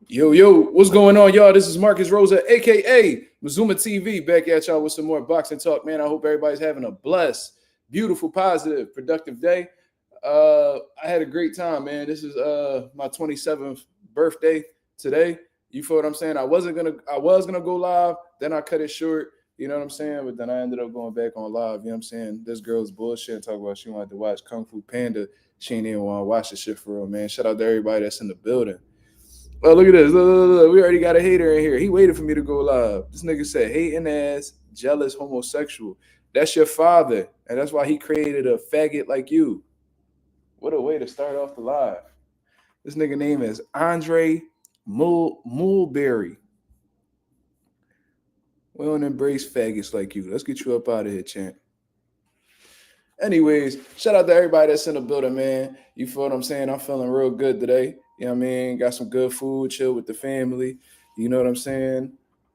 Yo, what's going on, y'all? This is Marcus Rosa, aka Mazuma TV, back at y'all with some more boxing talk, man. I hope everybody's having a blessed, beautiful, positive, productive day. I had a great time, man. This is my 27th birthday today. You feel what I'm saying? I was gonna go live, then I cut it short. You know what I'm saying? But then I ended up going back on live. You know what I'm saying? This girl's bullshit and talk about she wanted to watch Kung Fu Panda. She ain't even want to watch the shit for real, man. Shout out to everybody that's in the building. Oh, look at this. Look. We already got a hater in here. He waited for me to go live. This nigga said, hating ass, jealous, homosexual. That's your father. And that's why he created a faggot like you. What a way to start off the live. This nigga name is Andre Mulberry. We don't embrace faggots like you. Let's get you up out of here, champ. Anyways, shout out to everybody that's in the building, man. You feel what I'm saying? I'm feeling real good today. You know what I mean? Got some good food, chill with the family. You know what I'm saying?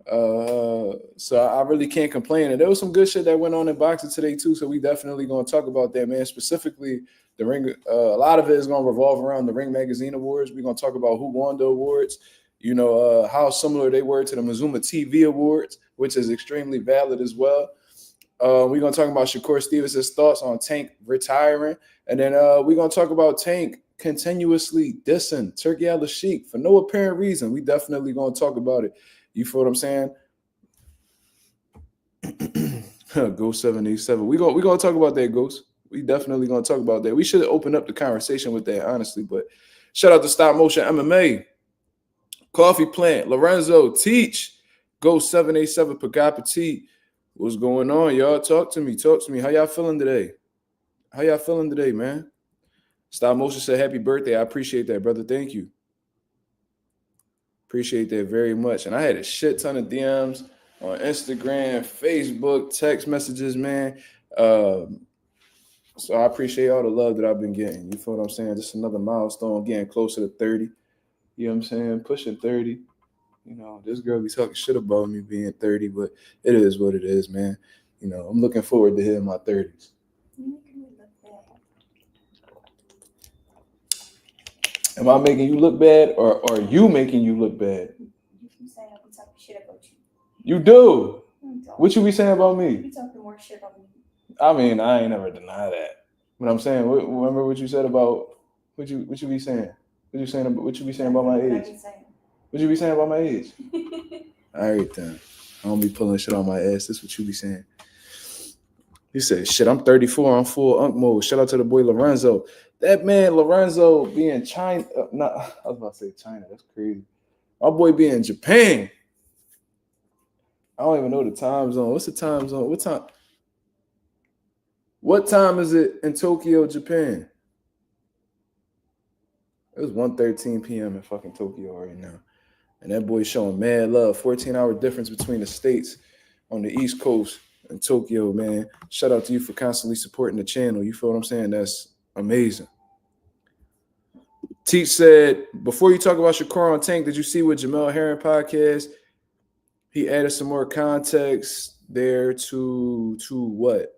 So I really can't complain. And there was some good shit that went on in boxing today too. So we definitely gonna talk about that, man. Specifically, the ring. A lot of it is gonna revolve around the Ring Magazine Awards. We're gonna talk about who won the awards. You know how similar they were to the Mazuma TV Awards, which is extremely valid as well. We're going to talk about Shakur Stevens' thoughts on Tank retiring. And then we're going to talk about Tank continuously dissing Turki Al-Sheikh for no apparent reason. We definitely going to talk about it. You feel what I'm saying? Ghost 787. We're going to talk about that, Ghost. We definitely going to talk about that. We should open up the conversation with that, honestly. But shout out to Stop Motion MMA, Coffee Plant, Lorenzo, Teach, Ghost 787, Pagapati. What's going on, y'all? Talk to me. How y'all feeling today? Man? Stop Motion said happy birthday. I appreciate that, brother. Thank you. Appreciate that very much. And I had a shit ton of DMs on Instagram, Facebook, text messages, man. So I appreciate all the love that I've been getting. You feel what I'm saying? Just another milestone, getting closer to 30. You know what I'm saying? Pushing 30. You know, this girl be talking shit about me being 30, but it is what it is, man. You know, I'm looking forward to hitting my 30s. Am I making you look bad, or are you making you look bad? You saying I be talking shit about you. You do. What you be saying about me? You talking more shit about me. I mean, I ain't never deny that. But I'm saying, remember what you said about what you be saying? What you saying about my age? What you be saying about my age? All right, then. I don't be pulling shit on my ass. That's what you be saying. He said, shit, I'm 34. I'm full unk mode. Shout out to the boy Lorenzo. That man, Lorenzo, being China. I was about to say China. That's crazy. My boy be in Japan. I don't even know the time zone. What's the time zone? What time is it in Tokyo, Japan? It was 1:13 p.m. in fucking Tokyo right now. And that boy showing mad love. 14-hour difference between the states on the East Coast and Tokyo, man. Shout out to you for constantly supporting the channel. You feel what I'm saying? That's amazing. Teach said, before you talk about Shakur on Tank, did you see what Jamel Herring podcast? He added some more context there to what?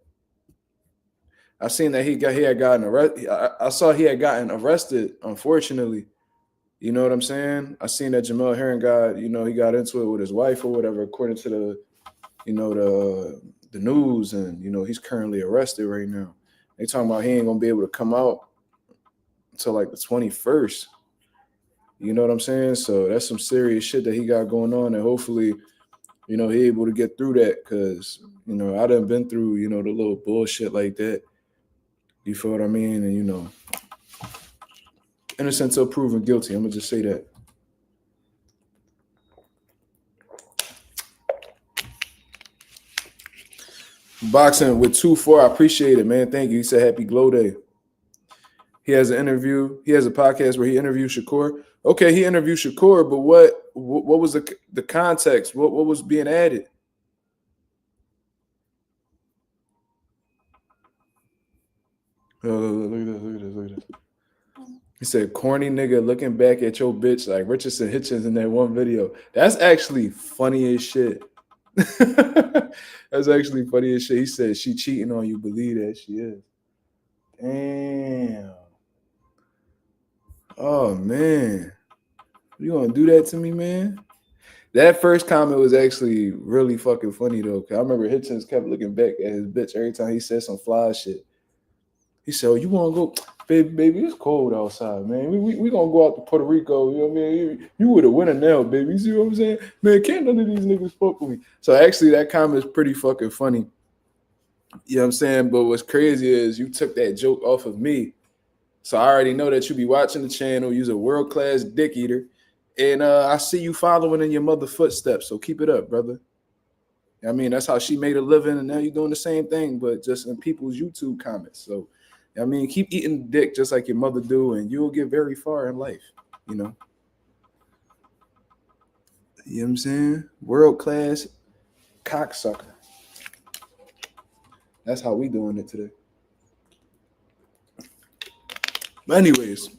I seen that he had gotten arrested. I saw he had gotten arrested, unfortunately. You know what I'm saying? I seen that Jamel Herring he got into it with his wife or whatever, according to the news, and he's currently arrested right now. They talking about he ain't gonna be able to come out until like the 21st. You know what I'm saying? So that's some serious shit that he got going on, and hopefully, he able to get through that, because I done been through the little bullshit like that. You feel what I mean? And innocent until proven guilty. I'm gonna just say that. Boxing with 2-4. I appreciate it, man. Thank you. He said happy glow day. He has an interview. He has a podcast where he interviewed Shakur. Okay, he interviewed Shakur, but what was the context? What was being added? Look at this. He said, corny nigga looking back at your bitch like Richardson Hitchens in that one video. That's actually funny as shit. That's actually funny as shit. He said, she cheating on you. Believe that she is. Damn. Oh, man. You gonna do that to me, man? That first comment was actually really fucking funny though. Cause I remember Hitchens kept looking back at his bitch every time he said some fly shit. He said, "Oh, you want to go, baby? It's cold outside, man. We gonna go out to Puerto Rico. You know what I mean? You would have winner now, baby. You see what I'm saying? Man, can't none of these niggas fuck with me." So actually, that comment is pretty fucking funny. You know what I'm saying? But what's crazy is you took that joke off of me. So I already know that you be watching the channel. You're a world-class dick eater. And I see you following in your mother footsteps. So keep it up, brother. I mean, that's how she made a living, and now you're doing the same thing, but just in people's YouTube comments. So, I mean, keep eating dick just like your mother do, and you'll get very far in life, you know? You know what I'm saying? World-class cocksucker. That's how we doing it today. But anyways,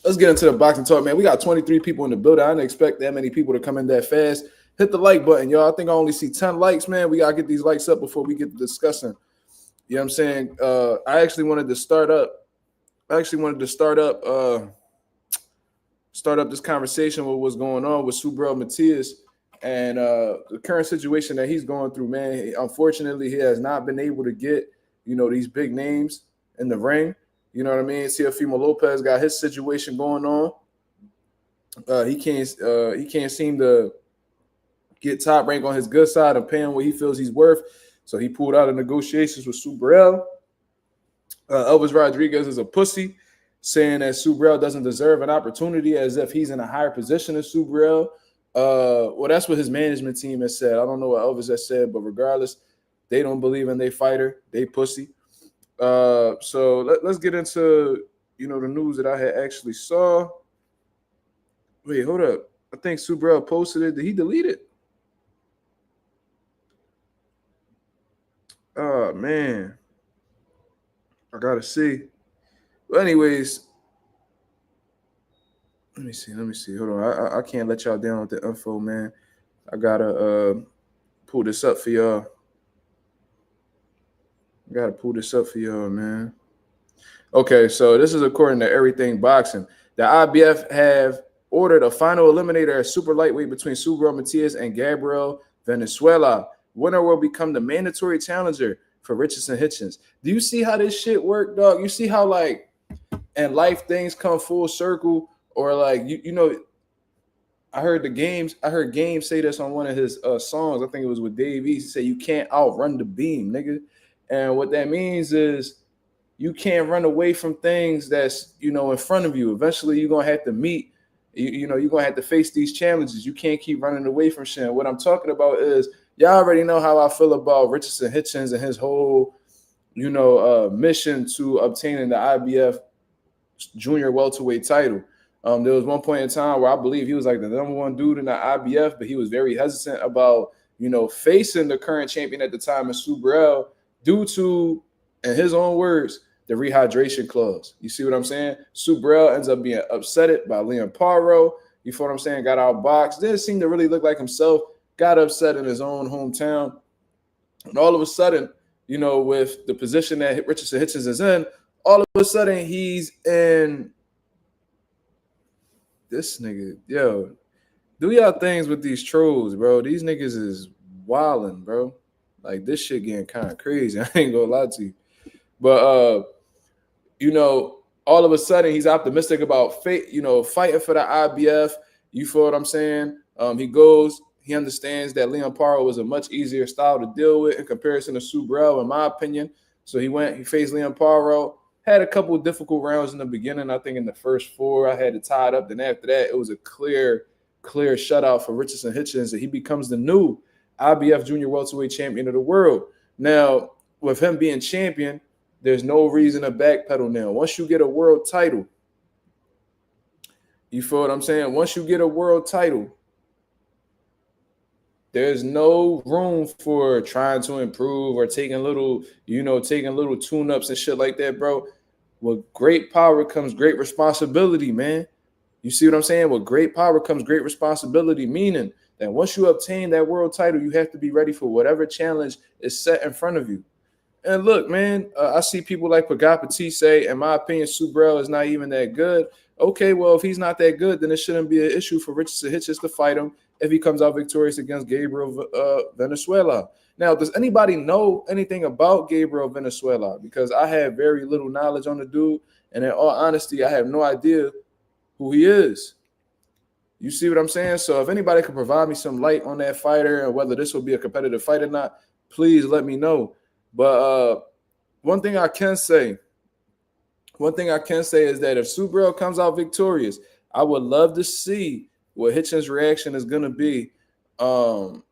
let's get into the boxing talk, man. We got 23 people in the building. I didn't expect that many people to come in that fast. Hit the like button, y'all. I think I only see 10 likes, man. We got to get these likes up before we get to discussing. You know what I'm saying? I actually wanted to start up this conversation with what's going on with Subriel Matias and the current situation that he's going through, man. Unfortunately, he has not been able to get, these big names in the ring. You know what I mean? Teofimo Lopez got his situation going on. He can't seem to get Top Rank on his good side and pay him what he feels he's worth. So he pulled out of negotiations with Subriel. Elvis Rodriguez is a pussy, saying that Subriel doesn't deserve an opportunity as if he's in a higher position than Subriel. Well, that's what his management team has said. I don't know what Elvis has said, but regardless, they don't believe in their fighter. They pussy. So let's get into, the news that I had actually saw. Wait, hold up. I think Subriel posted it. Did he delete it? Oh, man. I got to see. But anyways, let me see. Hold on. I can't let y'all down with the info, man. I got to pull this up for y'all. Man. Okay, so this is according to Everything Boxing. The IBF have ordered a final eliminator at super lightweight between Subriel Matias and Gabriel Venezuela. Winner will become the mandatory challenger for Richardson Hitchens. Do you see how this shit work, dog? You see how, like, in life things come full circle? Or, like, I heard Games say this on one of his songs. I think it was with Dave East. He said, "You can't outrun the beam, nigga." And what that means is you can't run away from things that's, in front of you. Eventually, you're going to have to meet, you're going to have to face these challenges. You can't keep running away from shit. What I'm talking about is, y'all already know how I feel about Richardson Hitchens and his whole, mission to obtaining the IBF junior welterweight title. There was one point in time where I believe he was like the number one dude in the IBF, but he was very hesitant about, facing the current champion at the time of Subriel due to, in his own words, the rehydration clause. You see what I'm saying? Subriel ends up being upsetted by Liam Paro. You feel what I'm saying? Got outboxed. Didn't seem to really look like himself. Got upset in his own hometown. And all of a sudden, with the position that Richardson Hitchens is in, all of a sudden he's in this nigga. Yo, do y'all things with these trolls, bro. These niggas is wilding, bro. Like, this shit getting kind of crazy. I ain't gonna lie to you. But, all of a sudden he's optimistic about fighting for the IBF. You feel what I'm saying? He understands that Leon Paro was a much easier style to deal with in comparison to Subriel, in my opinion. So he faced Leon Paro, had a couple of difficult rounds in the beginning. I think in the first 4, I had it tied up. Then after that, it was a clear shutout for Richardson Hitchens, and he becomes the new IBF junior welterweight champion of the world. Now, with him being champion, there's no reason to backpedal now. Once you get a world title, you feel what I'm saying? Once you get a world title, there's no room for trying to improve or taking little tune-ups and shit like that, bro. With great power comes great responsibility, man. You see what I'm saying? With great power comes great responsibility, meaning that once you obtain that world title, you have to be ready for whatever challenge is set in front of you. And look, man, I see people like Pagapati say, in my opinion, Subriel is not even that good. Okay, well, if he's not that good, then it shouldn't be an issue for Richardson Hitchens to fight him if he comes out victorious against Gabriel Venezuela. Now, does anybody know anything about Gabriel Venezuela? Because I have very little knowledge on the dude, and in all honesty, I have no idea who he is. You see what I'm saying? So if anybody could provide me some light on that fighter and whether this will be a competitive fight or not, please let me know. But one thing I can say is that if Subriel comes out victorious, I would love to see what Hitchens' reaction is going to be to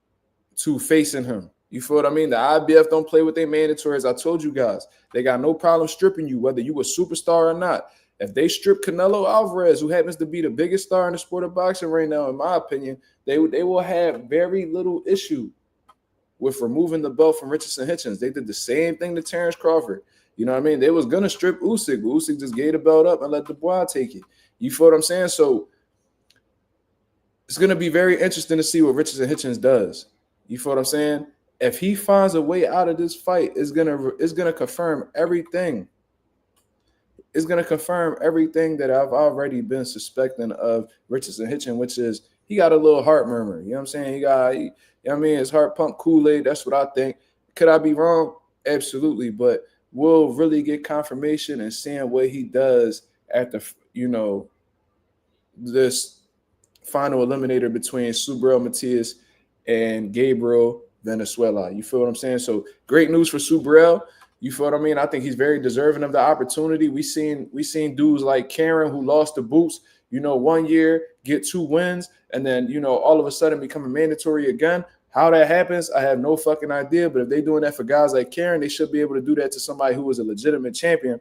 facing him. You feel what I mean? The IBF don't play with their mandatories. I told you guys, they got no problem stripping you, whether you a superstar or not. If they strip Canelo Alvarez, who happens to be the biggest star in the sport of boxing right now, in my opinion, they will have very little issue with removing the belt from Richardson Hitchens. They did the same thing to Terrence Crawford. You know what I mean? They was going to strip Usyk, but Usyk just gave the belt up and let Dubois take it. You feel what I'm saying? So it's going to be very interesting to see what Richardson Hitchens does. You feel what I'm saying? If he finds a way out of this fight, it's gonna confirm everything. It's gonna confirm everything that I've already been suspecting of Richardson Hitchens, which is he got a little heart murmur. You know what I'm saying? You know what I mean? His heart pump Kool-Aid. That's what I think. Could I be wrong? Absolutely. But we'll really get confirmation and seeing what he does after, this final eliminator between Subriel Matias and Gabriel Venezuela. You feel what I'm saying? So great news for Subriel. You feel what I mean? I think he's very deserving of the opportunity. We seen dudes like Karen who lost the boots, 1 year, get 2 wins, and then, all of a sudden become a mandatory again. How that happens, I have no fucking idea. But if they're doing that for guys like Karen, they should be able to do that to somebody who was a legitimate champion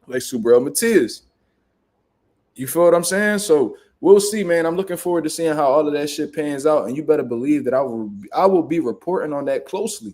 like Subriel Matias. You feel what I'm saying? So we'll see, man. I'm looking forward to seeing how all of that shit pans out, and you better believe that I will be reporting on that closely.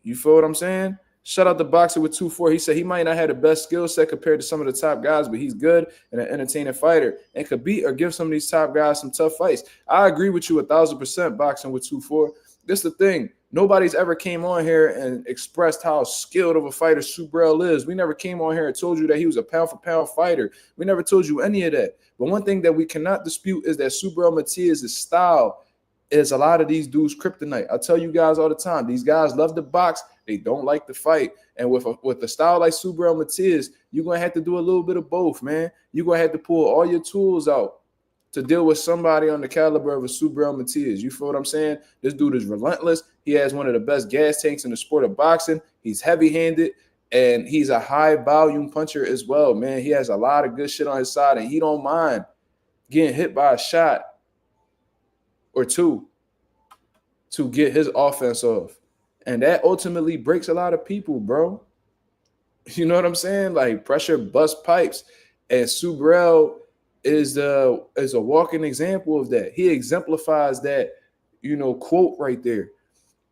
You feel what I'm saying? Shout out the boxer with 2-4. He said he might not have the best skill set compared to some of the top guys, but he's good and an entertaining fighter and could beat or give some of these top guys some tough fights. I agree with you 1,000% boxing with 2-4. This is the thing. Nobody's ever came on here and expressed how skilled of a fighter Subriel is. We never came on here and told you that he was a pound-for-pound fighter. We never told you any of that. But one thing that we cannot dispute is that Subriel Matias' style is a lot of these dudes' kryptonite. I tell you guys all the time, these guys love to box. They don't like to fight. And with a style like Subriel Matias, you're going to have to do a little bit of both, man. You're going to have to pull all your tools out to deal with somebody on the caliber of a Subriel Matias. You feel what I'm saying? This dude is relentless. He has one of the best gas tanks in the sport of boxing. He's heavy-handed, and he's a high-volume puncher as well, man. He has a lot of good shit on his side, and he don't mind getting hit by a shot or two to get his offense off. And that ultimately breaks a lot of people, bro. You know what I'm saying? Like, pressure bust pipes. And Subriel is a walking example of that. He exemplifies that, quote right there.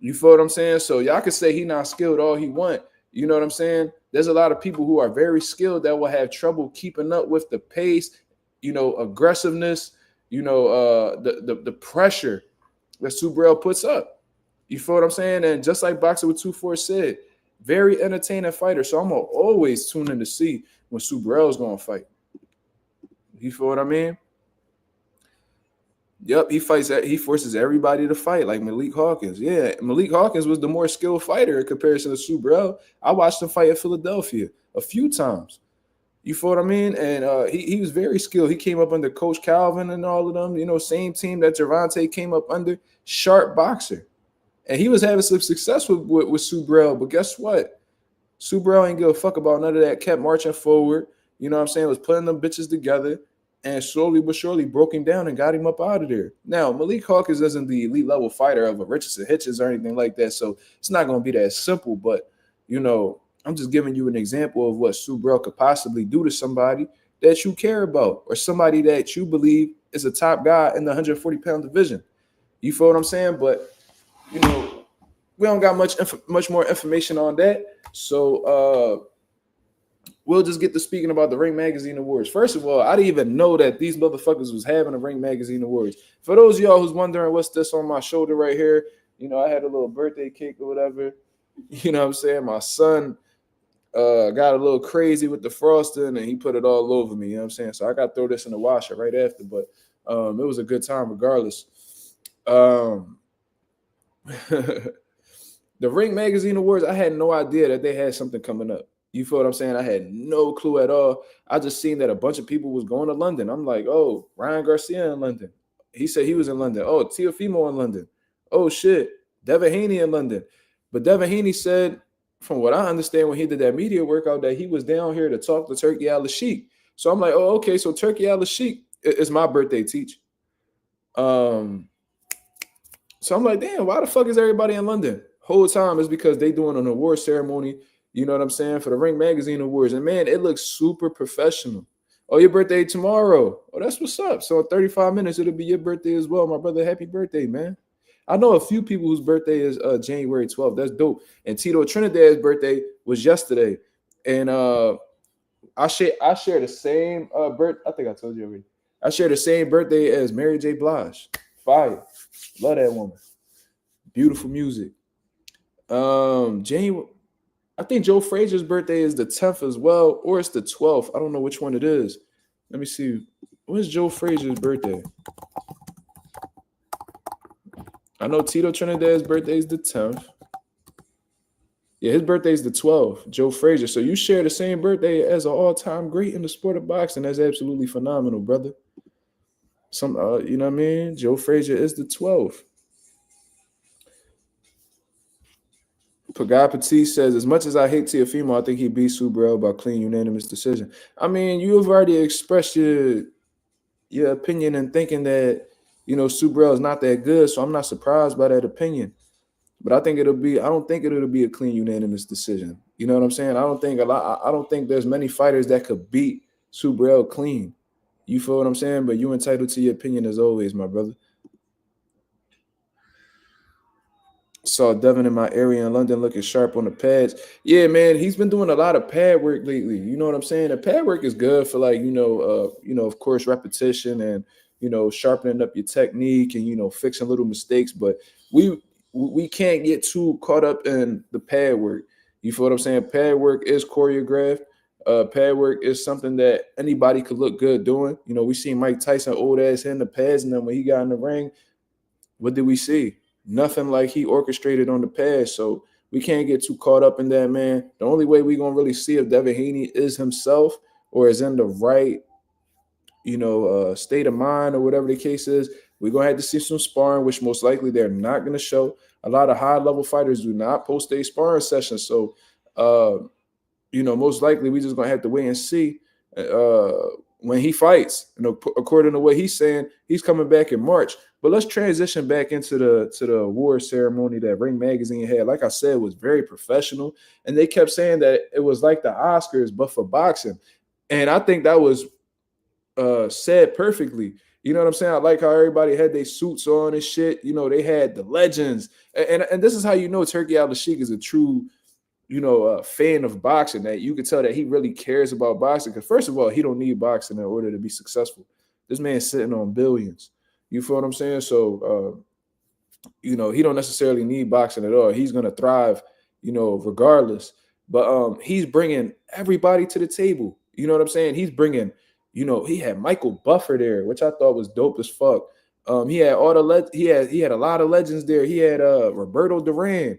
You feel what I'm saying? So y'all can say he not skilled all he want. You know what I'm saying? There's a lot of people who are very skilled that will have trouble keeping up with the pace, aggressiveness, the pressure that Subriel puts up. You feel what I'm saying? And just like Boxer with 2-4 said, very entertaining fighter. So I'm going to always tune in to see when Subriel is going to fight. You feel what I mean? Yep, he forces everybody to fight, like Malik Hawkins. Yeah, Malik Hawkins was the more skilled fighter in comparison to Subriel. I watched him fight in Philadelphia a few times. You feel what I mean? And he was very skilled. He came up under Coach Calvin and all of them, same team that Gervonta came up under. Sharp boxer. And he was having some success with Subriel. But guess what? Subriel ain't give a fuck about none of that. Kept marching forward. You know what I'm saying? Was putting them bitches together. And slowly but surely broke him down and got him up out of there. Now, Malik Hawkins isn't the elite level fighter of a Richardson Hitchens or anything like that. So it's not going to be that simple. But, I'm just giving you an example of what Subriel could possibly do to somebody that you care about or somebody that you believe is a top guy in the 140-pound division. You feel what I'm saying? But, we don't got much more information on that. So we'll just get to speaking about the Ring Magazine Awards. First of all, I didn't even know that these motherfuckers was having a Ring Magazine Awards. For those of y'all who's wondering what's this on my shoulder right here, I had a little birthday cake or whatever. You know what I'm saying? My son got a little crazy with the frosting and he put it all over me. You know what I'm saying? So I got to throw this in the washer right after. But it was a good time regardless. Um, the Ring Magazine Awards, I had no idea that they had something coming up. You feel what I'm saying? I had no clue at all. I just seen that a bunch of people was going to London. I'm like, oh, Ryan Garcia in London. He said he was in London. Oh, Teofimo in London. Oh shit, Devin Haney in London. But Devin Haney said, from what I understand, when he did that media workout, that he was down here to talk to Turki Al-Sheikh. So I'm like, oh, okay. So Turki Al-Sheikh is my birthday teach. So I'm like, damn, why the fuck is everybody in London? Whole time is because they doing an award ceremony, you know what I'm saying, for the Ring Magazine Awards. And man, it looks super professional. Oh, your birthday tomorrow. Oh, that's what's up. So in 35 minutes, it'll be your birthday as well. My brother, happy birthday, man. I know a few people whose birthday is January 12th. That's dope. And Tito Trinidad's birthday was yesterday. And I share the same birth. I think I told you already. I share the same birthday as Mary J. Blige. Fire. Love that woman. Beautiful music. January. I think Joe Frazier's birthday is the 10th as well, or it's the 12th. I don't know which one it is. Let me see. When's Joe Frazier's birthday? I know Tito Trinidad's birthday is the 10th. Yeah, his birthday is the 12th, Joe Frazier. So you share the same birthday as an all-time great in the sport of boxing. That's absolutely phenomenal, brother. You know what I mean? Joe Frazier is the 12th. Pagai Petit says, as much as I hate Teofimo, I think he beat Subrel by clean unanimous decision. I mean, you have already expressed your opinion and thinking that, you know, Subrel is not that good, so I'm not surprised by that opinion. But I don't think it'll be a clean unanimous decision. You know what I'm saying? I don't think there's many fighters that could beat Subrel clean. You feel what I'm saying? But you entitled to your opinion as always, my brother. Saw Devin in my area in London looking sharp on the pads. Yeah, man, he's been doing a lot of pad work lately. You know what I'm saying? The pad work is good for, like, of course, repetition and, sharpening up your technique and, fixing little mistakes. But we can't get too caught up in the pad work. You feel what I'm saying? Pad work is choreographed. Pad work is something that anybody could look good doing. We seen Mike Tyson old ass in the pads, and then when he got in the ring, what did we see? Nothing like he orchestrated on the pad. So we can't get too caught up in that, man. The only way we're gonna really see if Devin Haney is himself or is in the right, state of mind or whatever the case is, we're gonna have to see some sparring, which most likely they're not gonna show. A lot of high level fighters do not post a sparring session. So most likely we just gonna have to wait and see when he fights. According to what he's saying, he's coming back in March. But let's transition back into the award ceremony that Ring Magazine had. Like I said, it was very professional, and they kept saying that it was like the Oscars but for boxing, and I think that was said perfectly. You know what I'm saying? I like how everybody had their suits on and shit. They had the legends, and this is how Turki Al-Sheikh is a true fan of boxing, that you could tell that he really cares about boxing. Because first of all, he don't need boxing in order to be successful. This man's sitting on billions. You feel what I'm saying? So, he don't necessarily need boxing at all. He's going to thrive, regardless. But he's bringing everybody to the table. You know what I'm saying? He's bringing, he had Michael Buffer there, which I thought was dope as fuck. He had he had a lot of legends there. He had Roberto Duran.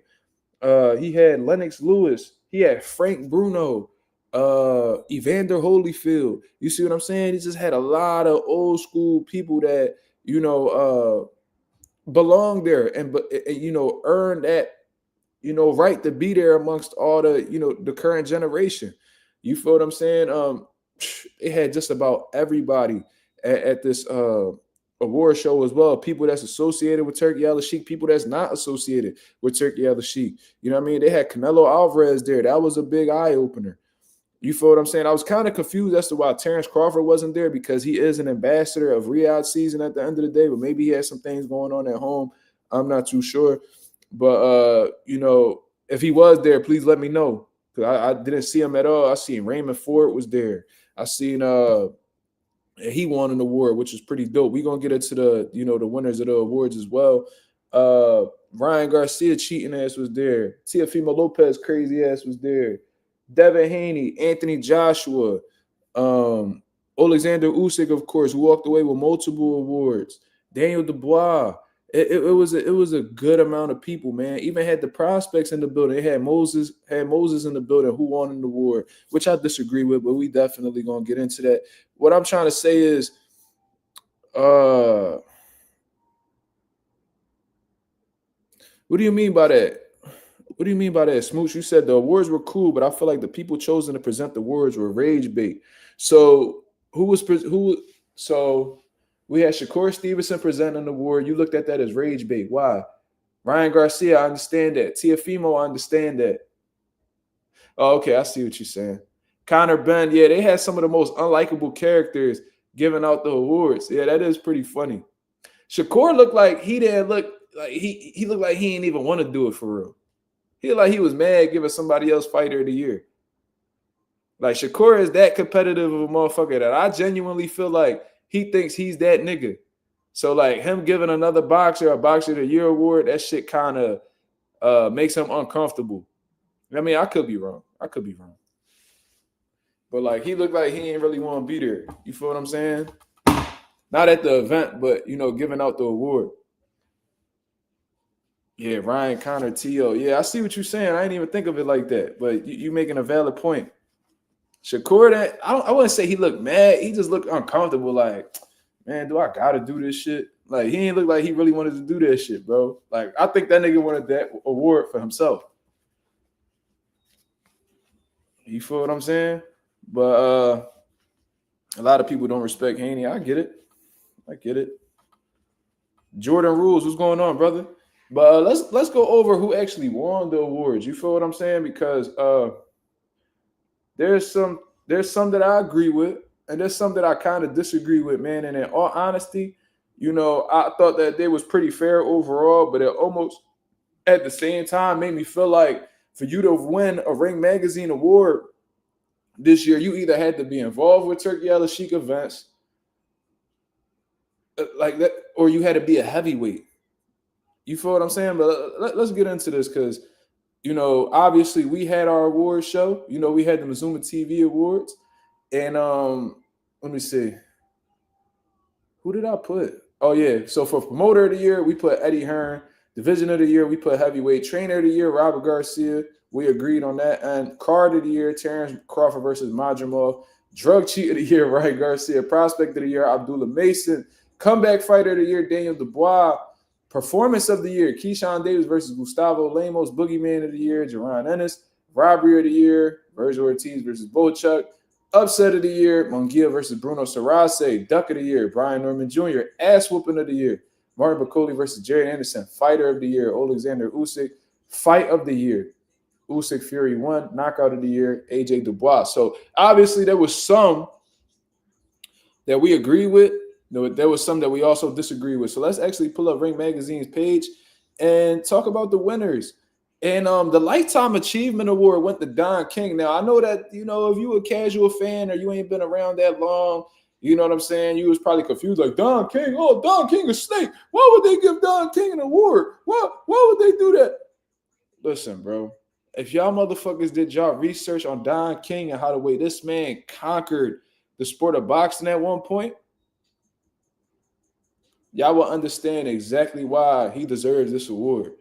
He had Lennox Lewis. He had Frank Bruno, Evander Holyfield. You see what I'm saying? He just had a lot of old school people that belong there and earn that right to be there amongst all the current generation. You feel what I'm saying? It had just about everybody at this award show as well. People that's associated with Turki Al-Sheikh, people that's not associated with Turki Al-Sheikh. You know what I mean? They had Canelo Alvarez there. That was a big eye opener. You feel what I'm saying? I was kind of confused as to why Terrence Crawford wasn't there, because he is an ambassador of Riyadh season at the end of the day, but maybe he has some things going on at home. I'm not too sure. But, if he was there, please let me know, because I didn't see him at all. I seen Raymond Ford was there. I seen he won an award, which is pretty dope. We're gonna get into the winners of the awards as well. Ryan Garcia cheating ass was there. Teofimo Lopez crazy ass was there. Devin Haney, Anthony Joshua, Alexander Usyk, of course, who walked away with multiple awards. Daniel Dubois. It was a good amount of people, man. Even had the prospects in the building. They had Moses in the building who won an award, which I disagree with, but we definitely gonna get into that. What I'm trying to say is, what do you mean by that? What do you mean by that, Smooch? You said the awards were cool, but I feel like the people chosen to present the awards were rage bait. So who was who? So we had Shakur Stevenson presenting an award. You looked at that as rage bait. Why? Ryan Garcia, I understand that. Tiafimo, I understand that. Oh, okay, I see what you're saying. Connor Ben, yeah, they had some of the most unlikable characters giving out the awards. Yeah, that is pretty funny. Shakur looked like he didn't look like he looked like he didn't even want to do it for real. He looked like he was mad giving somebody else fighter of the year. Like Shakur is that competitive of a motherfucker that I genuinely feel like he thinks he's that nigga. So like him giving another boxer a boxer of the year award, that shit kind of makes him uncomfortable. I mean, I could be wrong. But like he looked like he ain't really want to be there. You feel what I'm saying? Not at the event, but giving out the award. Yeah, Ryan Connor T.O. Yeah, I see what you're saying. I didn't even think of it like that. But you making a valid point. Shakur, that I wouldn't say he looked mad. He just looked uncomfortable. Like, man, do I gotta do this shit? Like, he didn't look like he really wanted to do that shit, bro. Like, I think that nigga wanted that award for himself. You feel what I'm saying? But a lot of people don't respect Haney. I get it. Jordan Rules, what's going on, brother? But let's go over who actually won the awards. You feel what I'm saying? Because there's some that I agree with, and there's some that I kind of disagree with, man. And in all honesty, I thought that they was pretty fair overall, but it almost at the same time made me feel like for you to win a Ring Magazine award this year, you either had to be involved with Turkey Al-Sheikh events like that, or you had to be a heavyweight. You feel what I'm saying? But let's get into this because, obviously we had our award show. We had the Mazuma TV Awards. And let me see. Who did I put? Oh, yeah. So for Promoter of the Year, we put Eddie Hearn. Division of the Year, we put Heavyweight. Trainer of the Year, Robert Garcia. We agreed on that. And Card of the Year, Terrence Crawford versus Madrimov. Drug Cheat of the Year, Ryan Garcia. Prospect of the Year, Abdullah Mason. Comeback Fighter of the Year, Daniel Dubois. Performance of the Year, Keyshawn Davis versus Gustavo Lemos. Boogeyman of the Year, Jaron Ennis. Robbery of the Year, Virgil Ortiz versus Bochuk. Upset of the Year, Munguia versus Bruno Sarase. Duck of the Year, Brian Norman Jr. Ass whooping of the year, Martin Bacoli versus Jerry Anderson. Fighter of the Year, Alexander Usyk. Fight of the Year, Usyk Fury 1. Knockout of the Year, AJ Dubois. So obviously there was some that we agree with. There was some that we also disagree with. So let's actually pull up Ring Magazine's page and talk about the winners. And the Lifetime Achievement Award went to Don King. Now, I know that, if you a casual fan or you ain't been around that long, you know what I'm saying? You was probably confused, like, Don King, Don King is snake. Why would they give Don King an award? Why would they do that? Listen, bro. If y'all motherfuckers did y'all research on Don King and how the way this man conquered the sport of boxing at one point, y'all will understand exactly why he deserves this award.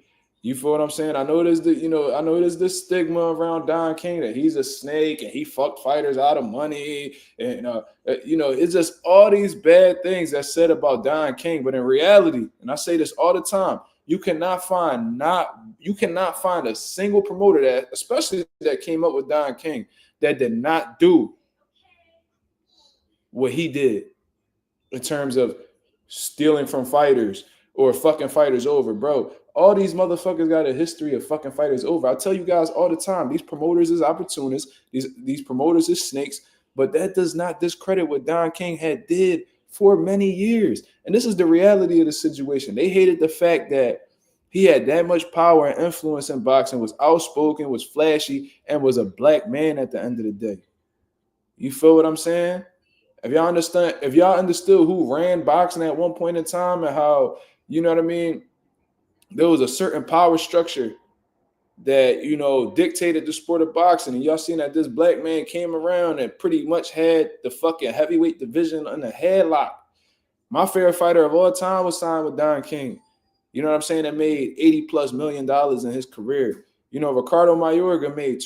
You feel what I'm saying? I know there's this stigma around Don King that he's a snake and he fucked fighters out of money. And, it's just all these bad things that's said about Don King. But in reality, and I say this all the time, you cannot find a single promoter that, especially that came up with Don King, that did not do what he did in terms of stealing from fighters or fucking fighters over, bro. All these motherfuckers got a history of fucking fighters over. I tell you guys all the time, these promoters is opportunists. These promoters is snakes. But that does not discredit what Don King had did for many years. And this is the reality of the situation. They hated the fact that he had that much power and influence in boxing, was outspoken, was flashy, and was a black man at the end of the day. You feel what I'm saying? If y'all understood who ran boxing at one point in time and how, you know what I mean, there was a certain power structure that, you know, dictated the sport of boxing. And y'all seen that this black man came around and pretty much had the fucking heavyweight division in a headlock. My favorite fighter of all time was signed with Don King. You know what I'm saying? That made $80+ million in his career. You know, Ricardo Mayorga made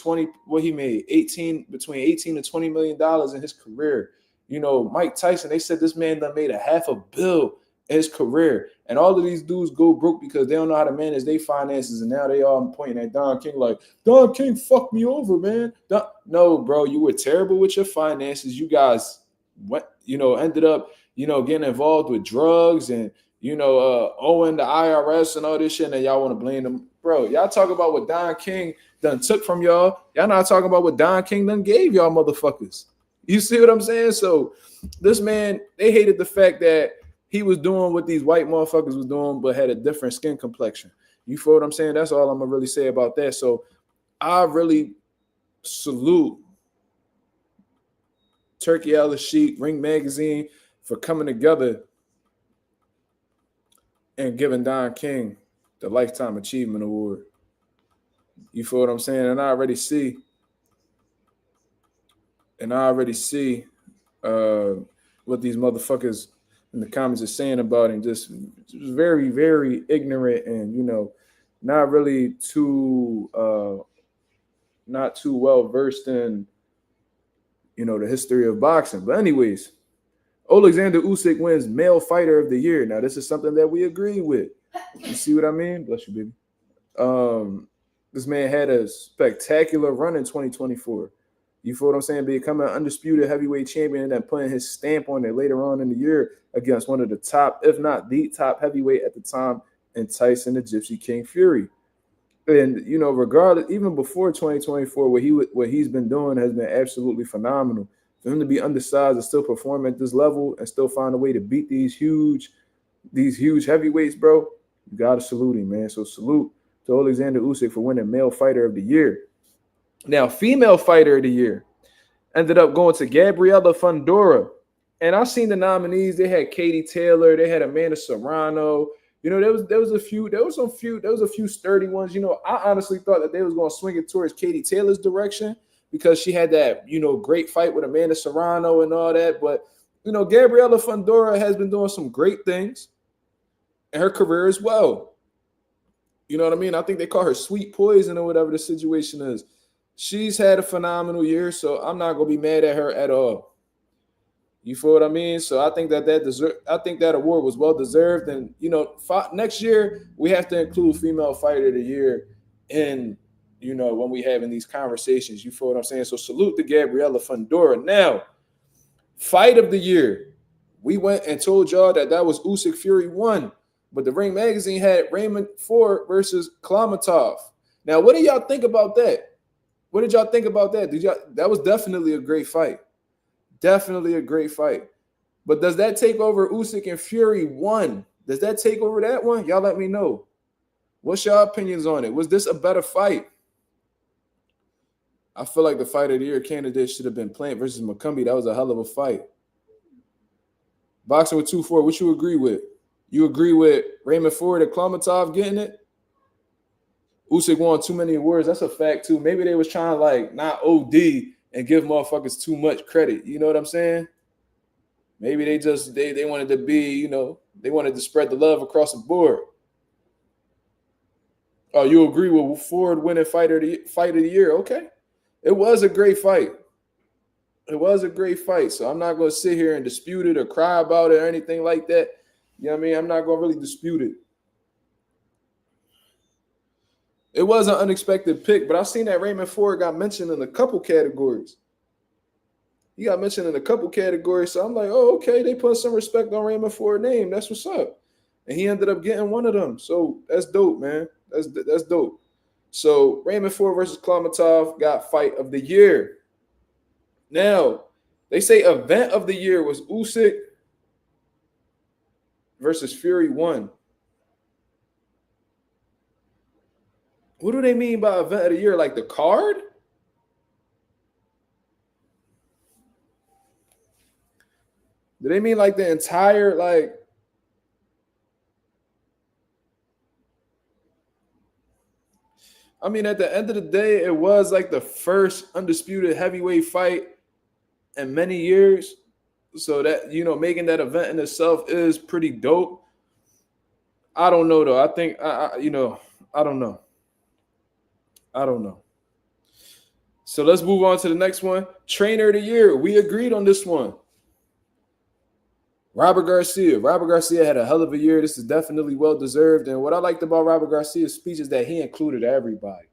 he made 18, between 18 and $20 million in his career. You know, Mike Tyson, they said this man done made $500 million in his career. And all of these dudes go broke because they don't know how to manage their finances. And now they all pointing at Don King like, Don King fucked me over, man. No, bro, you were terrible with your finances. You guys went, you know, ended up, you know, getting involved with drugs and, you know, owing the IRS and all this shit, and y'all want to blame them. Bro, y'all talk about what Don King done took from y'all. Y'all not talking about what Don King done gave y'all motherfuckers. You see what I'm saying? So this man, they hated the fact that he was doing what these white motherfuckers was doing, but had a different skin complexion. You feel what I'm saying? That's all I'm going to really say about that. So I really salute Turkey Al-Sheikh, Ring Magazine for coming together and giving Don King the Lifetime Achievement Award. You feel what I'm saying? And I already see what these motherfuckers in the comments are saying about him. Just very, very ignorant and, you know, not really too not too well versed in, you know, the history of boxing. But anyways, Alexander Usyk wins Male Fighter of the Year. Now, this is something that we agree with. You see what I mean? Bless you, baby. This man had a spectacular run in 2024. You feel what I'm saying? Becoming an undisputed heavyweight champion and then putting his stamp on it later on in the year against one of the top, if not the top heavyweight at the time, in Tyson the Gypsy King Fury. And, you know, regardless, even before 2024, what he's been doing has been absolutely phenomenal. For him to be undersized and still perform at this level and still find a way to beat these huge heavyweights, bro, you got to salute him, man. So salute to Alexander Usyk for winning Male Fighter of the Year. Now, Female Fighter of the Year ended up going to Gabriela Fundora. And I seen the nominees. They had Katie Taylor. They had Amanda Serrano. You know, there was a few sturdy ones. You know, I honestly thought that they was going to swing it towards Katie Taylor's direction because she had that, you know, great fight with Amanda Serrano and all that. But, you know, Gabriela Fundora has been doing some great things in her career as well. You know what I mean? I think they call her Sweet Poison or whatever the situation is. She's had a phenomenal year, so I'm not going to be mad at her at all. You feel what I mean? So I think that award was well deserved. And, you know, next year we have to include Female Fighter of the Year in, you know, when we having these conversations. You feel what I'm saying? So salute to Gabriela Fundora. Now, Fight of the Year. We went and told y'all that was Usyk Fury 1. But the Ring Magazine had Raymond Ford versus Klamatov. Now, what do y'all think about that? What did y'all think about that? That was definitely a great fight. Definitely a great fight. But does that take over Usyk and Fury 1? Does that take over that one? Y'all let me know. What's your opinions on it? Was this a better fight? I feel like the Fight of the Year candidate should have been Plant versus McCumbie. That was a hell of a fight. Boxing with 2-4, what you agree with? You agree with Raymond Ford and Klamatov getting it? Usyk won too many awards. That's a fact, too. Maybe they was trying to, like, not OD and give motherfuckers too much credit. You know what I'm saying? Maybe they wanted to be, you know, they wanted to spread the love across the board. Oh, you agree with Ford winning Fight of the Year? Okay. It was a great fight. It was a great fight. So I'm not going to sit here and dispute it or cry about it or anything like that. You know what I mean? I'm not going to really dispute it. It was an unexpected pick, but I seen that Raymond Ford got mentioned in a couple categories. He got mentioned in a couple categories, so I'm like, oh, okay, they put some respect on Raymond Ford's name. That's what's up. And he ended up getting one of them. So that's dope, man. That's dope. So Raymond Ford versus Klamatov got Fight of the Year. Now, they say Event of the Year was Usyk versus Fury 1. What do they mean by Event of the Year? Like the card? Do they mean like the entire, like, I mean, at the end of the day, it was like the first undisputed heavyweight fight in many years. So that, making that event in itself is pretty dope. I don't know though. I think I don't know. I don't know. So let's move on to the next one. Trainer of the year. We agreed on this one. Robert Garcia. Robert Garcia had a hell of a year. This is definitely well deserved. And what I liked about Robert Garcia's speech is that he included everybody.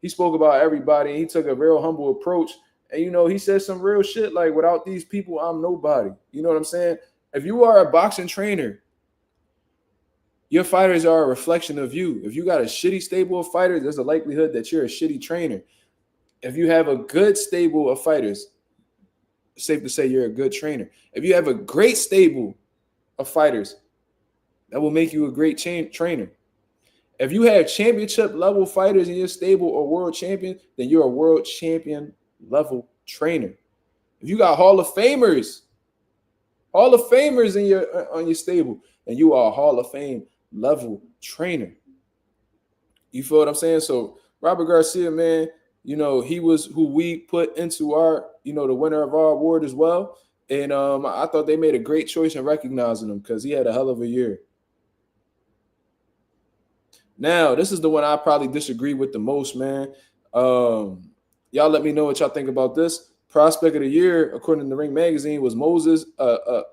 He spoke about everybody and he took a real humble approach. And he said some real shit like, without these people, I'm nobody. You know what I'm saying? If you are a boxing trainer, your fighters are a reflection of you. If you got a shitty stable of fighters, there's a likelihood that you're a shitty trainer. If you have a good stable of fighters, it's safe to say you're a good trainer. If you have a great stable of fighters, that will make you a great trainer. If you have championship level fighters in your stable or world champion, then you're a world champion level trainer. If you got Hall of Famers in your stable, then you are a Hall of Fame level trainer. You feel what I'm saying? So Robert Garcia, man, he was who we put into our, the winner of our award as well. And I thought they made a great choice in recognizing him because he had a hell of a year. Now, this is the one I probably disagree with the most, man. Y'all let me know what y'all think about this. Prospect of the year, according to Ring Magazine, was Moses. I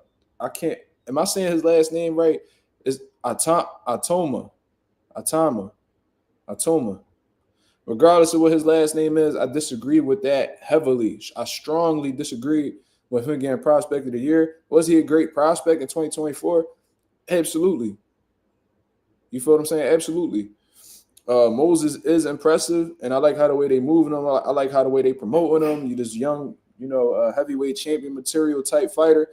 can't. Am I saying his last name right? It's Atoma. Regardless of what his last name is, I disagree with that heavily. I strongly disagree with him getting prospect of the year. Was he a great prospect in 2024? Absolutely. You feel what I'm saying? Absolutely. Moses is impressive, and I like how the way they moving him. I like how the way they promoting him. You this young, heavyweight champion material type fighter,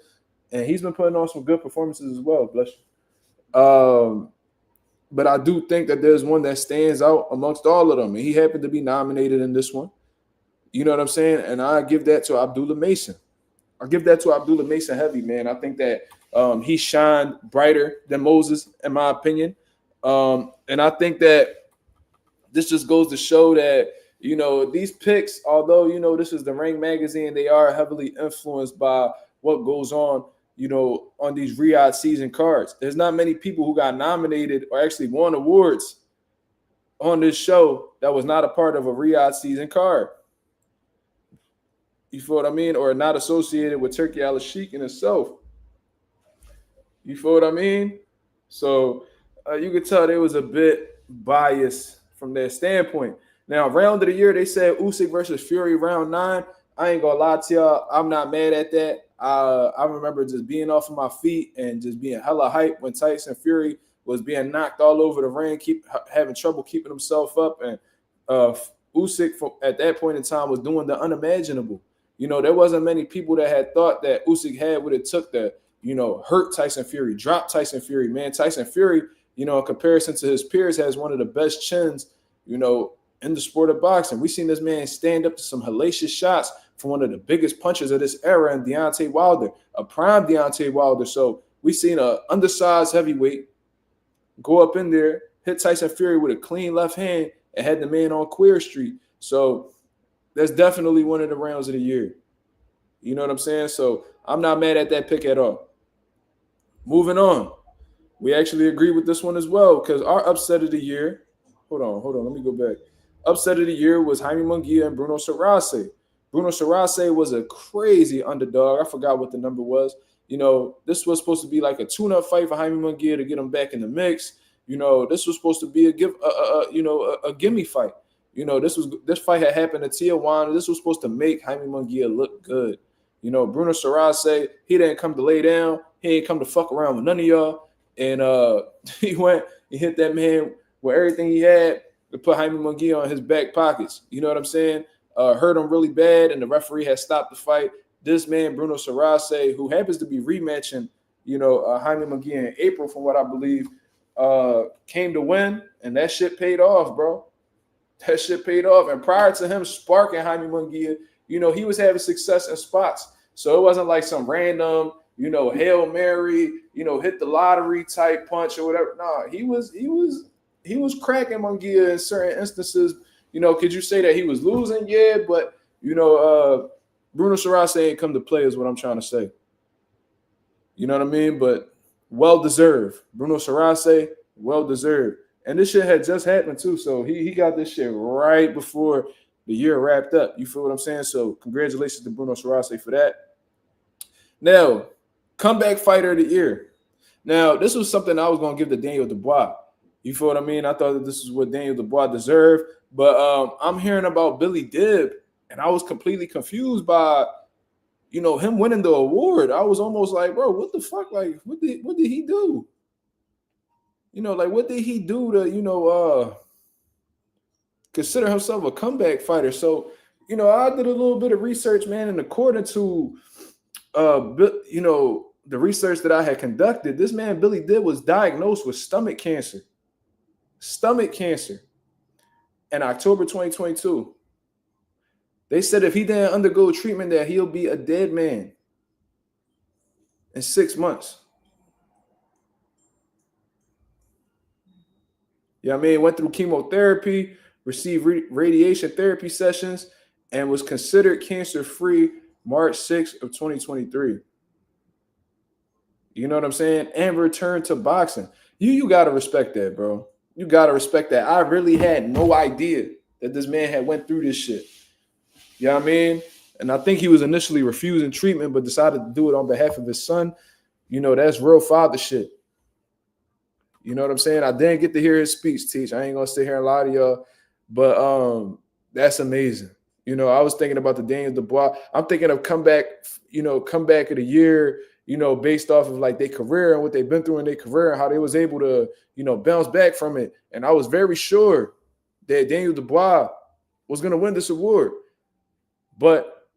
and he's been putting on some good performances as well. Bless you. But I do think that there's one that stands out amongst all of them, and he happened to be nominated in this one. You know what I'm saying? And I give that to Abdullah Mason. Heavy, man. I think that he shined brighter than Moses, in my opinion. And I think that this just goes to show that, these picks, although, this is the Ring Magazine, they are heavily influenced by what goes on, on these Riyadh season cards. There's not many people who got nominated or actually won awards on this show that was not a part of a Riyadh season card. You feel what I mean? Or not associated with Turki Al-Sheikh in itself. You feel what I mean? So you could tell they was a bit biased from their standpoint. Now, round of the year, they said Usyk versus Fury round 9. I ain't gonna lie to y'all. I'm not mad at that. I remember just being off of my feet and just being hella hyped when Tyson Fury was being knocked all over the ring, having trouble keeping himself up. And Usyk, at that point in time, was doing the unimaginable. There wasn't many people that had thought that Usyk had what it took to, hurt Tyson Fury, drop Tyson Fury. Man, Tyson Fury, in comparison to his peers, has one of the best chins, in the sport of boxing. We seen this man stand up to some hellacious shots from one of the biggest punchers of this era in Deontay Wilder, a prime Deontay Wilder. So we seen an undersized heavyweight go up in there, hit Tyson Fury with a clean left hand, and had the man on Queer Street. So that's definitely one of the rounds of the year. You know what I'm saying? So I'm not mad at that pick at all. Moving on. We actually agree with this one as well because our upset of the year, hold on, let me go back. Upset of the year was Jaime Munguia and Bruno Saracen. Bruno Saracen was a crazy underdog. I forgot what the number was. This was supposed to be like a tune-up fight for Jaime Munguia to get him back in the mix. This was supposed to be a gimme fight. This fight had happened at Tijuana. This was supposed to make Jaime Munguia look good. Bruno Saracen, he didn't come to lay down. He ain't come to fuck around with none of y'all. And he hit that man with everything he had to put Jaime Munguia on his back pockets. You know what I'm saying? Hurt him really bad, and the referee had stopped the fight. This man, Bruno Saracen, who happens to be rematching, Jaime Munguia in April, from what I believe, came to win, and that shit paid off, bro. That shit paid off. And prior to him sparking Jaime Munguia, he was having success in spots. So it wasn't like some random, Hail Mary, hit the lottery type punch or whatever. No, he was cracking Munguia in certain instances, Could you say that he was losing? Yeah, but Bruno Sarase ain't come to play is what I'm trying to say. You know what I mean? But well deserved. Bruno Sarase, well deserved. And this shit had just happened too. So he got this shit right before the year wrapped up. You feel what I'm saying? So congratulations to Bruno Sarase for that. Now, comeback fighter of the year. Now, this was something I was gonna give to Daniel Dubois. You feel what I mean? I thought that this is what Daniel Dubois deserved, but I'm hearing about Billy Dibb, and I was completely confused by him winning the award. I was almost like, bro, what the fuck? Like, what did he do? Like what did he do to consider himself a comeback fighter? So I did a little bit of research, man, and according to the research that I had conducted, this man Billy Dibb was diagnosed with stomach cancer in October 2022. They said if he didn't undergo treatment, that he'll be a dead man in 6 months. Yeah, went through chemotherapy, received radiation therapy sessions, and was considered cancer-free March 6th of 2023. You know what I'm saying? And returned to boxing. You got to respect that, bro. You got to respect that. I really had no idea that this man had went through this shit. You know what I mean? And I think he was initially refusing treatment, but decided to do it on behalf of his son. That's real father shit. You know what I'm saying? I didn't get to hear his speech, Teach. I ain't going to sit here and lie to y'all. But that's amazing. I was thinking about the Daniel Dubois. I'm thinking of comeback of the year, based off of like their career and what they've been through in their career and how they was able to, bounce back from it. And I was very sure that Daniel Dubois was going to win this award. But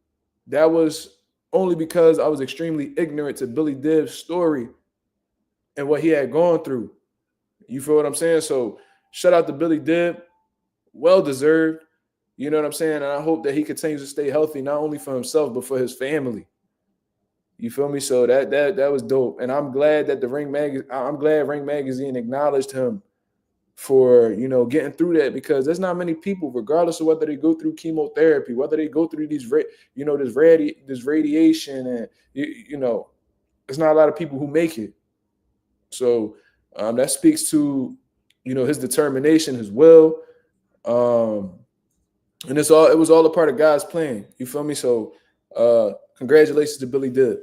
that was only because I was extremely ignorant to Billy Dibb's story and what he had gone through. You feel what I'm saying? So shout out to Billy Dibb. Well deserved. You know what I'm saying? And I hope that he continues to stay healthy, not only for himself, but for his family. You feel me? So that was dope. And I'm glad that Ring Magazine acknowledged him for, getting through that, because there's not many people, regardless of whether they go through chemotherapy, whether they go through these, this radiation, and, there's not a lot of people who make it. So that speaks to, his determination, his will. And it was all a part of God's plan. You feel me? So congratulations to Billy Dibb.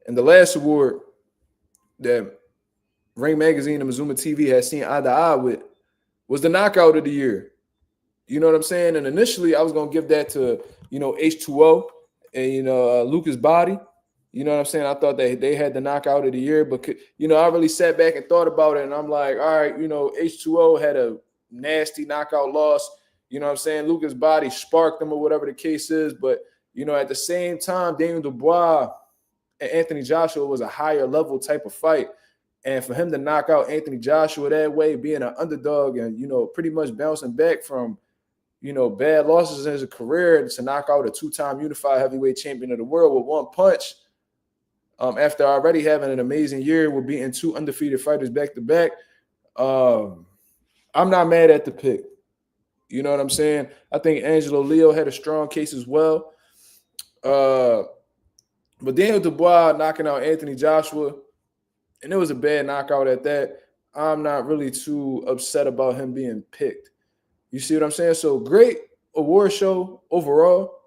And the last award that Ring Magazine and Mazuma TV has seen eye to eye with was the knockout of the year. You know what I'm saying? And initially I was going to give that to, H2O and, Lucas Body. You know what I'm saying? I thought that they had the knockout of the year, but, I really sat back and thought about it, and I'm like, all right, H2O had a nasty knockout loss. You know what I'm saying? Lucas Body sparked them or whatever the case is. But, at the same time, Daniel Dubois and Anthony Joshua was a higher level type of fight. And for him to knock out Anthony Joshua that way, being an underdog and, pretty much bouncing back from, bad losses in his career, to knock out a two-time unified heavyweight champion of the world with one punch, after already having an amazing year with beating two undefeated fighters back-to-back, I'm not mad at the pick. You know what I'm saying? I think Angelo Leo had a strong case as well. But Daniel Dubois knocking out Anthony Joshua, and it was a bad knockout at that. I'm not really too upset about him being picked. You see what I'm saying? So great award show overall.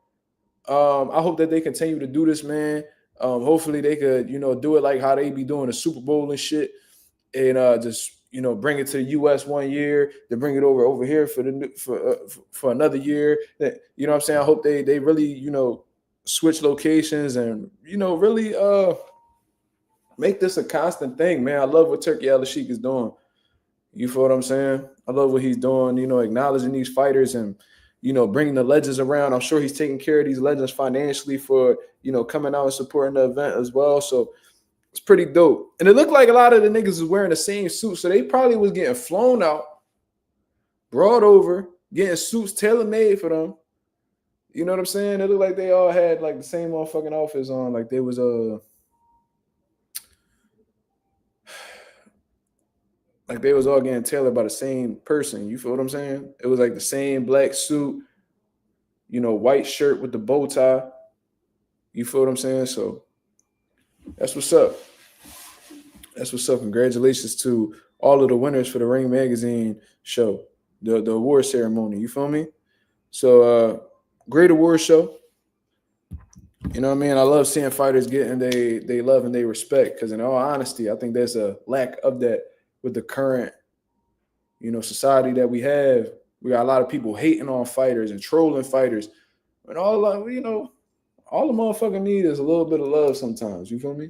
I hope that they continue to do this, man. Hopefully they could, do it like how they be doing the Super Bowl and shit, and just bring it to the U.S. 1 year, then bring it over here for another year. That, you know what I'm saying? I hope they really switch locations and really make this a constant thing, man. I love what Turki Al-Sheikh is doing. You feel what I'm saying? I love what he's doing. Acknowledging these fighters and bringing the legends around. I'm sure he's taking care of these legends financially for coming out and supporting the event as well. So it's pretty dope. And it looked like a lot of the niggas was wearing the same suit. So they probably was getting flown out, brought over, getting suits tailor-made for them. You know what I'm saying? It looked like they all had like the same motherfucking outfits on. Like they was like they was all getting tailored by the same person. You feel what I'm saying? It was like the same black suit, white shirt with the bow tie. You feel what I'm saying? So that's what's up. That's what's up. Congratulations to all of the winners for the Ring Magazine show, the award ceremony. You feel me? So great award show. You know what I mean? I love seeing fighters getting they love and they respect, because in all honesty, I think there's a lack of that with the current, society that we have. We got a lot of people hating on fighters and trolling fighters. And all the motherfucker need is a little bit of love sometimes. You feel me?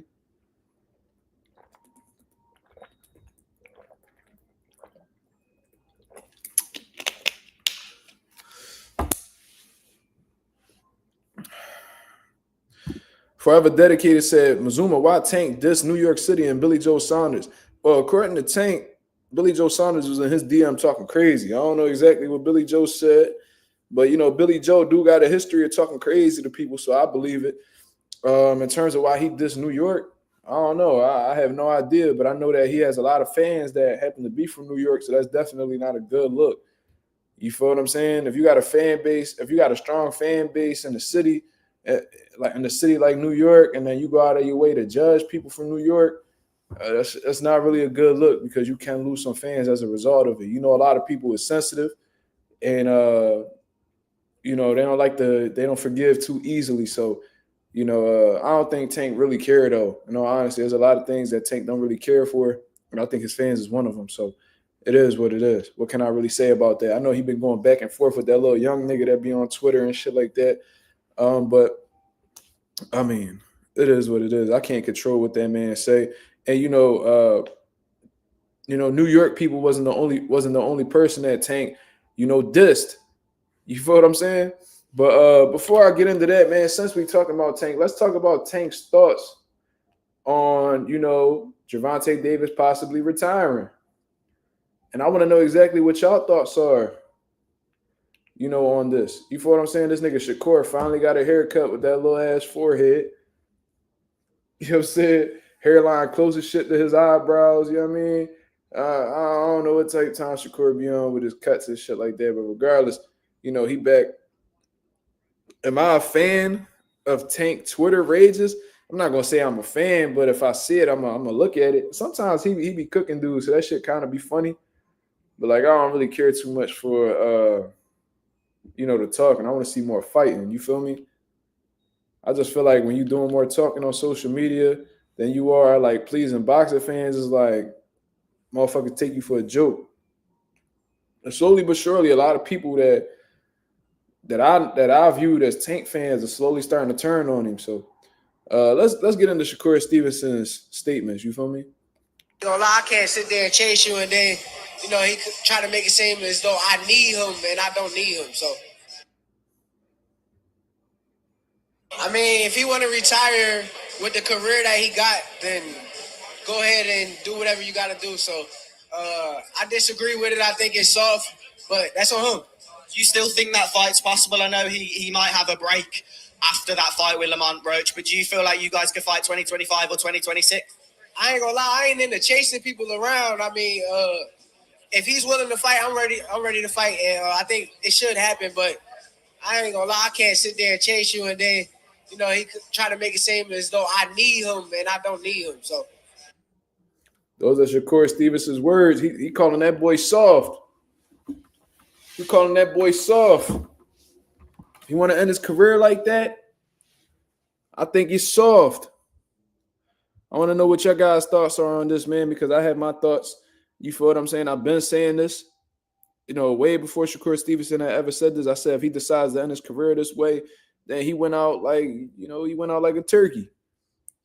Forever Dedicated said, Mazuma, why Tank diss New York City and Billy Joe Saunders? Well, according to Tank, Billy Joe Saunders was in his DM talking crazy. I don't know exactly what Billy Joe said, but Billy Joe do got a history of talking crazy to people, so I believe it. In terms of why he dissed New York, I don't know. I have no idea, but I know that he has a lot of fans that happen to be from New York, so that's definitely not a good look. You feel what I'm saying? If you got a fan base, if you got a strong fan base in the city, like in the city like New York, and then you go out of your way to judge people from New York, that's not really a good look, because you can lose some fans as a result of it. A lot of people is sensitive, and they don't forgive too easily. So, I don't think Tank really care though. Honestly, there's a lot of things that Tank don't really care for, and I think his fans is one of them. So it is what it is. What can I really say about that? I know he been going back and forth with that little young nigga that be on Twitter and shit like that. But I mean, it is what it is. I can't control what that man say. And New York people wasn't the only person that Tank, dissed. You feel what I'm saying? But before I get into that, man, since we talking about Tank, let's talk about Tank's thoughts on, Gervonta Davis possibly retiring. And I want to know exactly what y'all thoughts are, on this. You feel what I'm saying? This nigga Shakur finally got a haircut with that little ass forehead. You know what I'm saying? Hairline close as shit to his eyebrows. You know what I mean? I don't know what type of time Shakur be on with his cuts and shit like that. But regardless, he back. Am I a fan of Tank Twitter rages? I'm not gonna say I'm a fan, but if I see it, I'm gonna look at it. Sometimes he be cooking dudes, so that shit kind of be funny. But like, I don't really care too much for the talking. I want to see more fighting. You feel me? I just feel like when you're doing more talking on social media than you are like pleasing boxer fans, is like motherfuckers take you for a joke. And slowly but surely, a lot of people that I viewed as Tank fans are slowly starting to turn on him. So let's get into Shakur Stevenson's statements. You feel me? I can't sit there and chase you, and then he try to make it seem as though I need him and I don't need him. So I mean, if he want to retire with the career that he got, then go ahead and do whatever you got to do. So I disagree with it. I think it's soft, but that's on him. Do you still think that fight's possible? I know he might have a break after that fight with Lamont Roach, but do you feel like you guys could fight 2025 or 2026? I ain't gonna lie, I ain't into chasing people around. I mean, if he's willing to fight, I'm ready. I'm ready to fight, and I think it should happen. But I ain't gonna lie, I can't sit there and chase you, and then he try to make it seem as though I need him and I don't need him. So those are Shakur Stevenson's words. He calling that boy soft. He calling that boy soft. If you want to end his career like that, I think he's soft. I want to know what your guys' thoughts are on this, man, because I have my thoughts. You feel what I'm saying? I've been saying this, way before Shakur Stevenson had ever said this. I said if he decides to end his career this way, then he went out like, he went out like a turkey.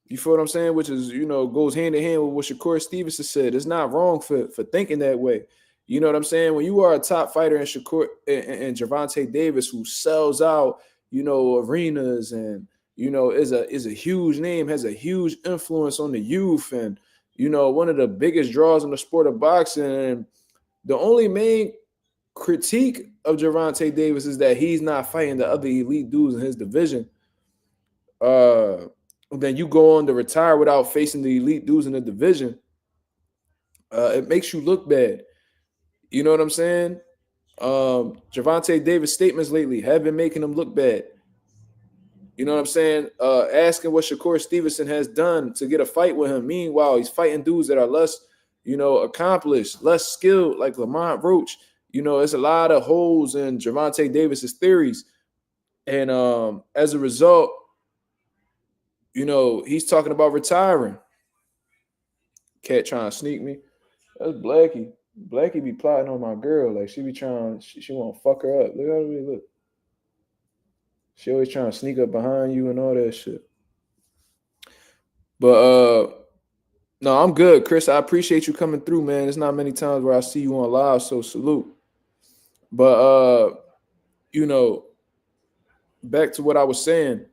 You feel what I'm saying? Which is, goes hand in hand with what Shakur Stevenson said. It's not wrong for thinking that way. You know what I'm saying? When you are a top fighter in Shakur and Gervonta Davis, who sells out, arenas and, is a huge name, has a huge influence on the youth, and, one of the biggest draws in the sport of boxing. And the only main critique of Gervonta Davis is that he's not fighting the other elite dudes in his division. Then you go on to retire without facing the elite dudes in the division. It makes you look bad. You know what I'm saying? Javante Davis' statements lately have been making him look bad. You know what I'm saying? Asking what Shakur Stevenson has done to get a fight with him. Meanwhile, he's fighting dudes that are less, accomplished, less skilled, like Lamont Roach. It's a lot of holes in Javante Davis's theories. And as a result, he's talking about retiring. Cat trying to sneak me. That's Blackie. Blackie be plotting on my girl. Like, she be trying, she want to fuck her up. Look how we look. She always trying to sneak up behind you and all that shit. But no, I'm good, Chris. I appreciate you coming through, man. There's not many times where I see you on live, so salute. But back to what I was saying.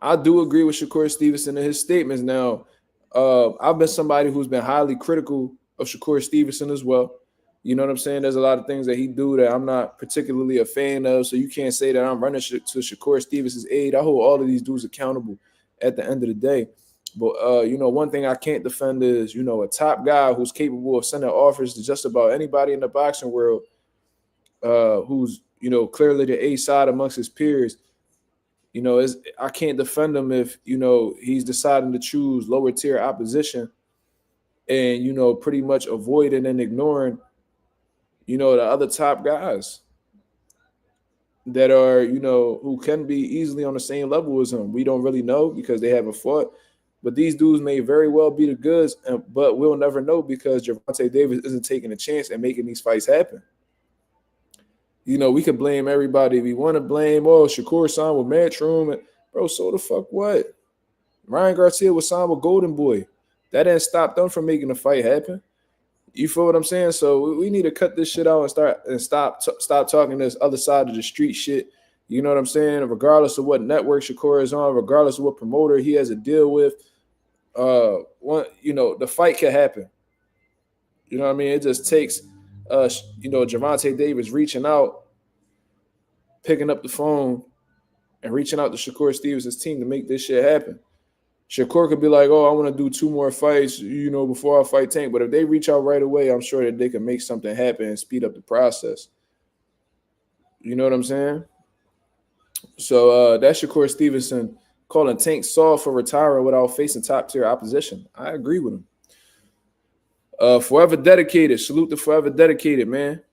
I do agree with Shakur Stevenson in his statements. Now, I've been somebody who's been highly critical of Shakur Stevenson as well. You know what I'm saying? There's a lot of things that he do that I'm not particularly a fan of. So you can't say that I'm running to Shakur Stevenson's aid. I hold all of these dudes accountable at the end of the day. But, one thing I can't defend is, a top guy who's capable of sending offers to just about anybody in the boxing world, who's, clearly the A side amongst his peers. I can't defend him if, he's deciding to choose lower tier opposition and, pretty much avoiding and ignoring, the other top guys that are, who can be easily on the same level as him. We don't really know because they haven't fought. But these dudes may very well be the goods, but we'll never know because Javante Davis isn't taking a chance and making these fights happen. We can blame everybody we want to blame. Oh, Shakur signed with Matchroom. Bro, so the fuck what? Ryan Garcia was signed with Golden Boy. That didn't stop them from making the fight happen. You feel what I'm saying? So we need to cut this shit out and stop talking this other side of the street shit. You know what I'm saying? Regardless of what network Shakur is on, regardless of what promoter he has a deal with, the fight can happen. You know what I mean? It just takes Javante Davis reaching out, picking up the phone, and reaching out to Shakur Stevens' team to make this shit happen. Shakur could be like, oh, I want to do 2 more fights, before I fight Tank. But if they reach out right away, I'm sure that they can make something happen and speed up the process. You know what I'm saying? So that's Shakur Stevenson calling Tank soft for retiring without facing top-tier opposition. I agree with him. Forever Dedicated. Salute to Forever Dedicated, man.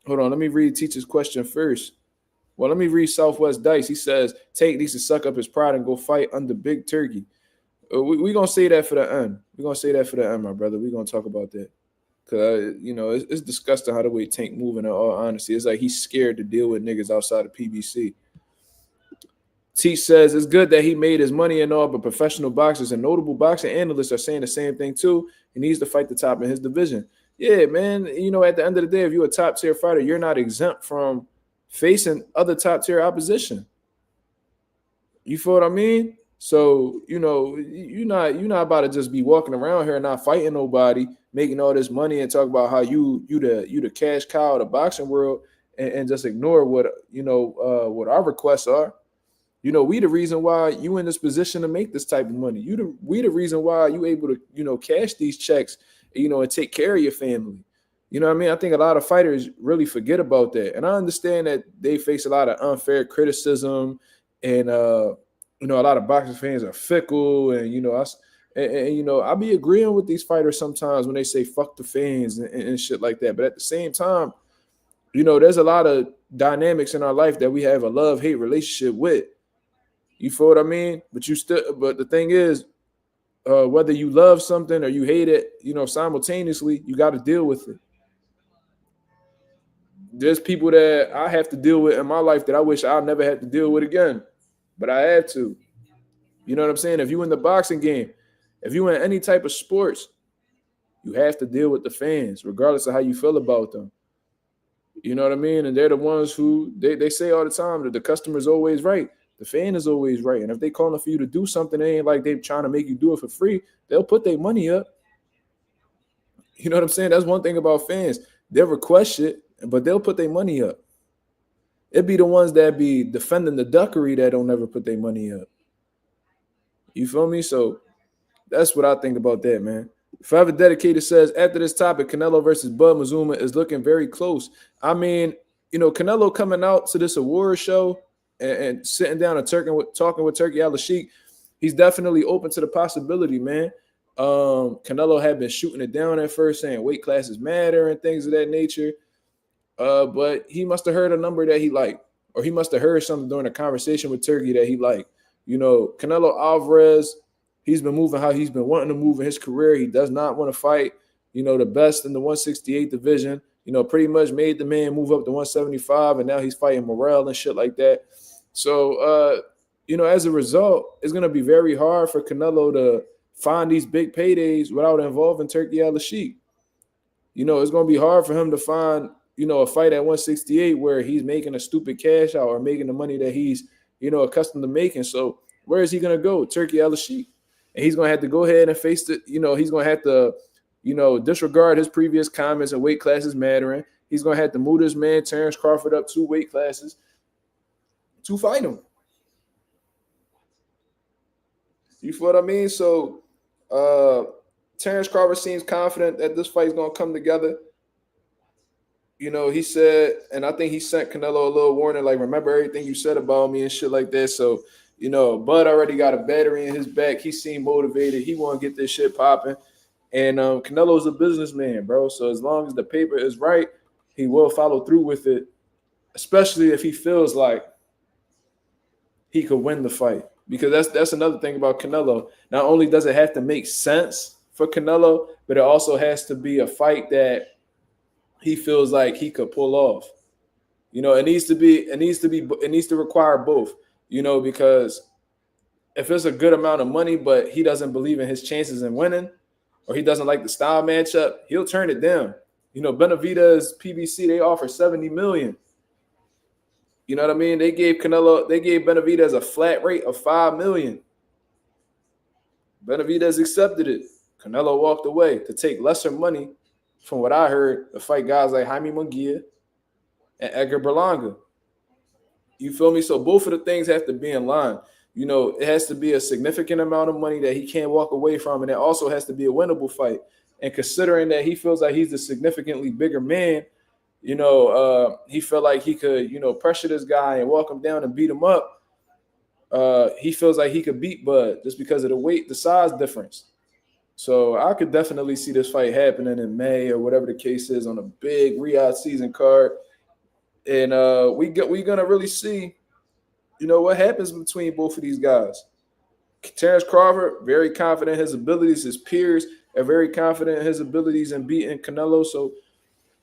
Hold on. Let me read Teacher's question first. Well, let me read Southwest Dice. He says, Tank needs to suck up his pride and go fight under Big Turkey. We're going to say that for the end. We're going to say that for the end, my brother. We're going to talk about that. Because, it's disgusting how the way Tank moving, in all honesty. It's like he's scared to deal with niggas outside of PBC. Teach says, it's good that he made his money and all, but professional boxers and notable boxing analysts are saying the same thing too. He needs to fight the top in his division. Yeah, man. At the end of the day, if you're a top-tier fighter, you're not exempt from facing other top-tier opposition. You feel what I mean? So, you're not about to just be walking around here and not fighting nobody, making all this money and talk about how you the cash cow of the boxing world and just ignore what what our requests are. We the reason why you in this position to make this type of money. We the reason why you able to, cash these checks, and take care of your family. You know what I mean? I think a lot of fighters really forget about that. And I understand that they face a lot of unfair criticism and, a lot of boxing fans are fickle and, I be agreeing with these fighters sometimes when they say fuck the fans and shit like that. But at the same time, there's a lot of dynamics in our life that we have a love-hate relationship with. You feel what I mean? But the thing is, whether you love something or you hate it, simultaneously, you got to deal with it. There's people that I have to deal with in my life that I wish I never had to deal with again, but I had to. You know what I'm saying? If you in the boxing game, if you in any type of sports, you have to deal with the fans, regardless of how you feel about them. You know what I mean? And they're the ones who they say all the time that the customer's always right. The fan is always right. And if they calling for you to do something, they ain't like they trying to make you do it for free. They'll put their money up. You know what I'm saying? That's one thing about fans. They'll request it, but they'll put their money up. It'd be the ones that be defending the duckery that don't ever put their money up. You feel me? So that's what I think about that, man. Forever Dedicated says, after this topic, Canelo versus Bud Mazuma is looking very close. I mean, Canelo coming out to this award show and sitting down and talking with Turkey Al-Sheikh, he's definitely open to the possibility, man. Canelo had been shooting it down at first, saying weight classes matter and things of that nature. But he must have heard a number that he liked, or he must have heard something during a conversation with Turkey that he liked. Canelo Alvarez, he's been moving how he's been wanting to move in his career. He does not want to fight, the best in the 168 division. Pretty much made the man move up to 175, and now he's fighting Morrell and shit like that. So, as a result, it's going to be very hard for Canelo to find these big paydays without involving Turkey Al-Sheikh. It's going to be hard for him to find, a fight at 168 where he's making a stupid cash out or making the money that he's, accustomed to making. So where is he going to go? Turkey Al-Sheikh. And he's going to have to go ahead and face it. He's going to have to, disregard his previous comments and weight classes mattering. He's going to have to move this man, Terrence Crawford, up 2 weight classes to fight him. You feel what I mean? So Terrence Crawford seems confident that this fight is going to come together. He said, and I think he sent Canelo a little warning, like, remember everything you said about me and shit like that. So, Bud already got a battery in his back. He seemed motivated. He want to get this shit popping. And Canelo's a businessman, bro. So as long as the paper is right, he will follow through with it, especially if he feels like he could win the fight. Because that's another thing about Canelo. Not only does it have to make sense for Canelo, but it also has to be a fight that he feels like he could pull off. It needs to require both, because if it's a good amount of money, but he doesn't believe in his chances in winning, or he doesn't like the style matchup, he'll turn it down. Benavidez, PBC, they offer $70 million. You know what I mean? They gave Benavidez a flat rate of $5 million. Benavidez accepted it. Canelo walked away to take lesser money, from what I heard, to fight guys like Jaime Munguia and Edgar Berlanga. You feel me? So both of the things have to be in line. It has to be a significant amount of money that he can't walk away from, and it also has to be a winnable fight. And considering that he feels like he's a significantly bigger man, he felt like he could, pressure this guy and walk him down and beat him up. He feels like he could beat Bud just because of the size difference. So I could definitely see this fight happening in May or whatever the case is on a big Riyadh season card. And we're going to really see, what happens between both of these guys. Terrence Crawford, very confident in his abilities. His peers are very confident in his abilities in beating Canelo. So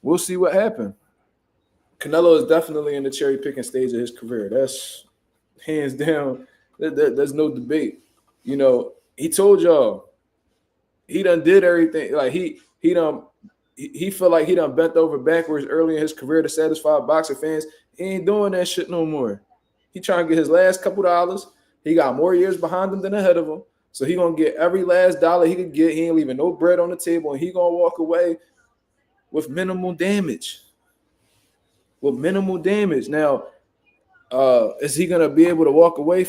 we'll see what happens. Canelo is definitely in the cherry-picking stage of his career. That's hands down. There's no debate. He told y'all, he done did everything. Like he felt like he done bent over backwards early in his career to satisfy boxer fans. He ain't doing that shit no more. He trying to get his last couple dollars. He got more years behind him than ahead of him. So he gonna get every last dollar he could get. He ain't leaving no bread on the table, and he gonna walk away with minimal damage. Now, is he gonna be able to walk away,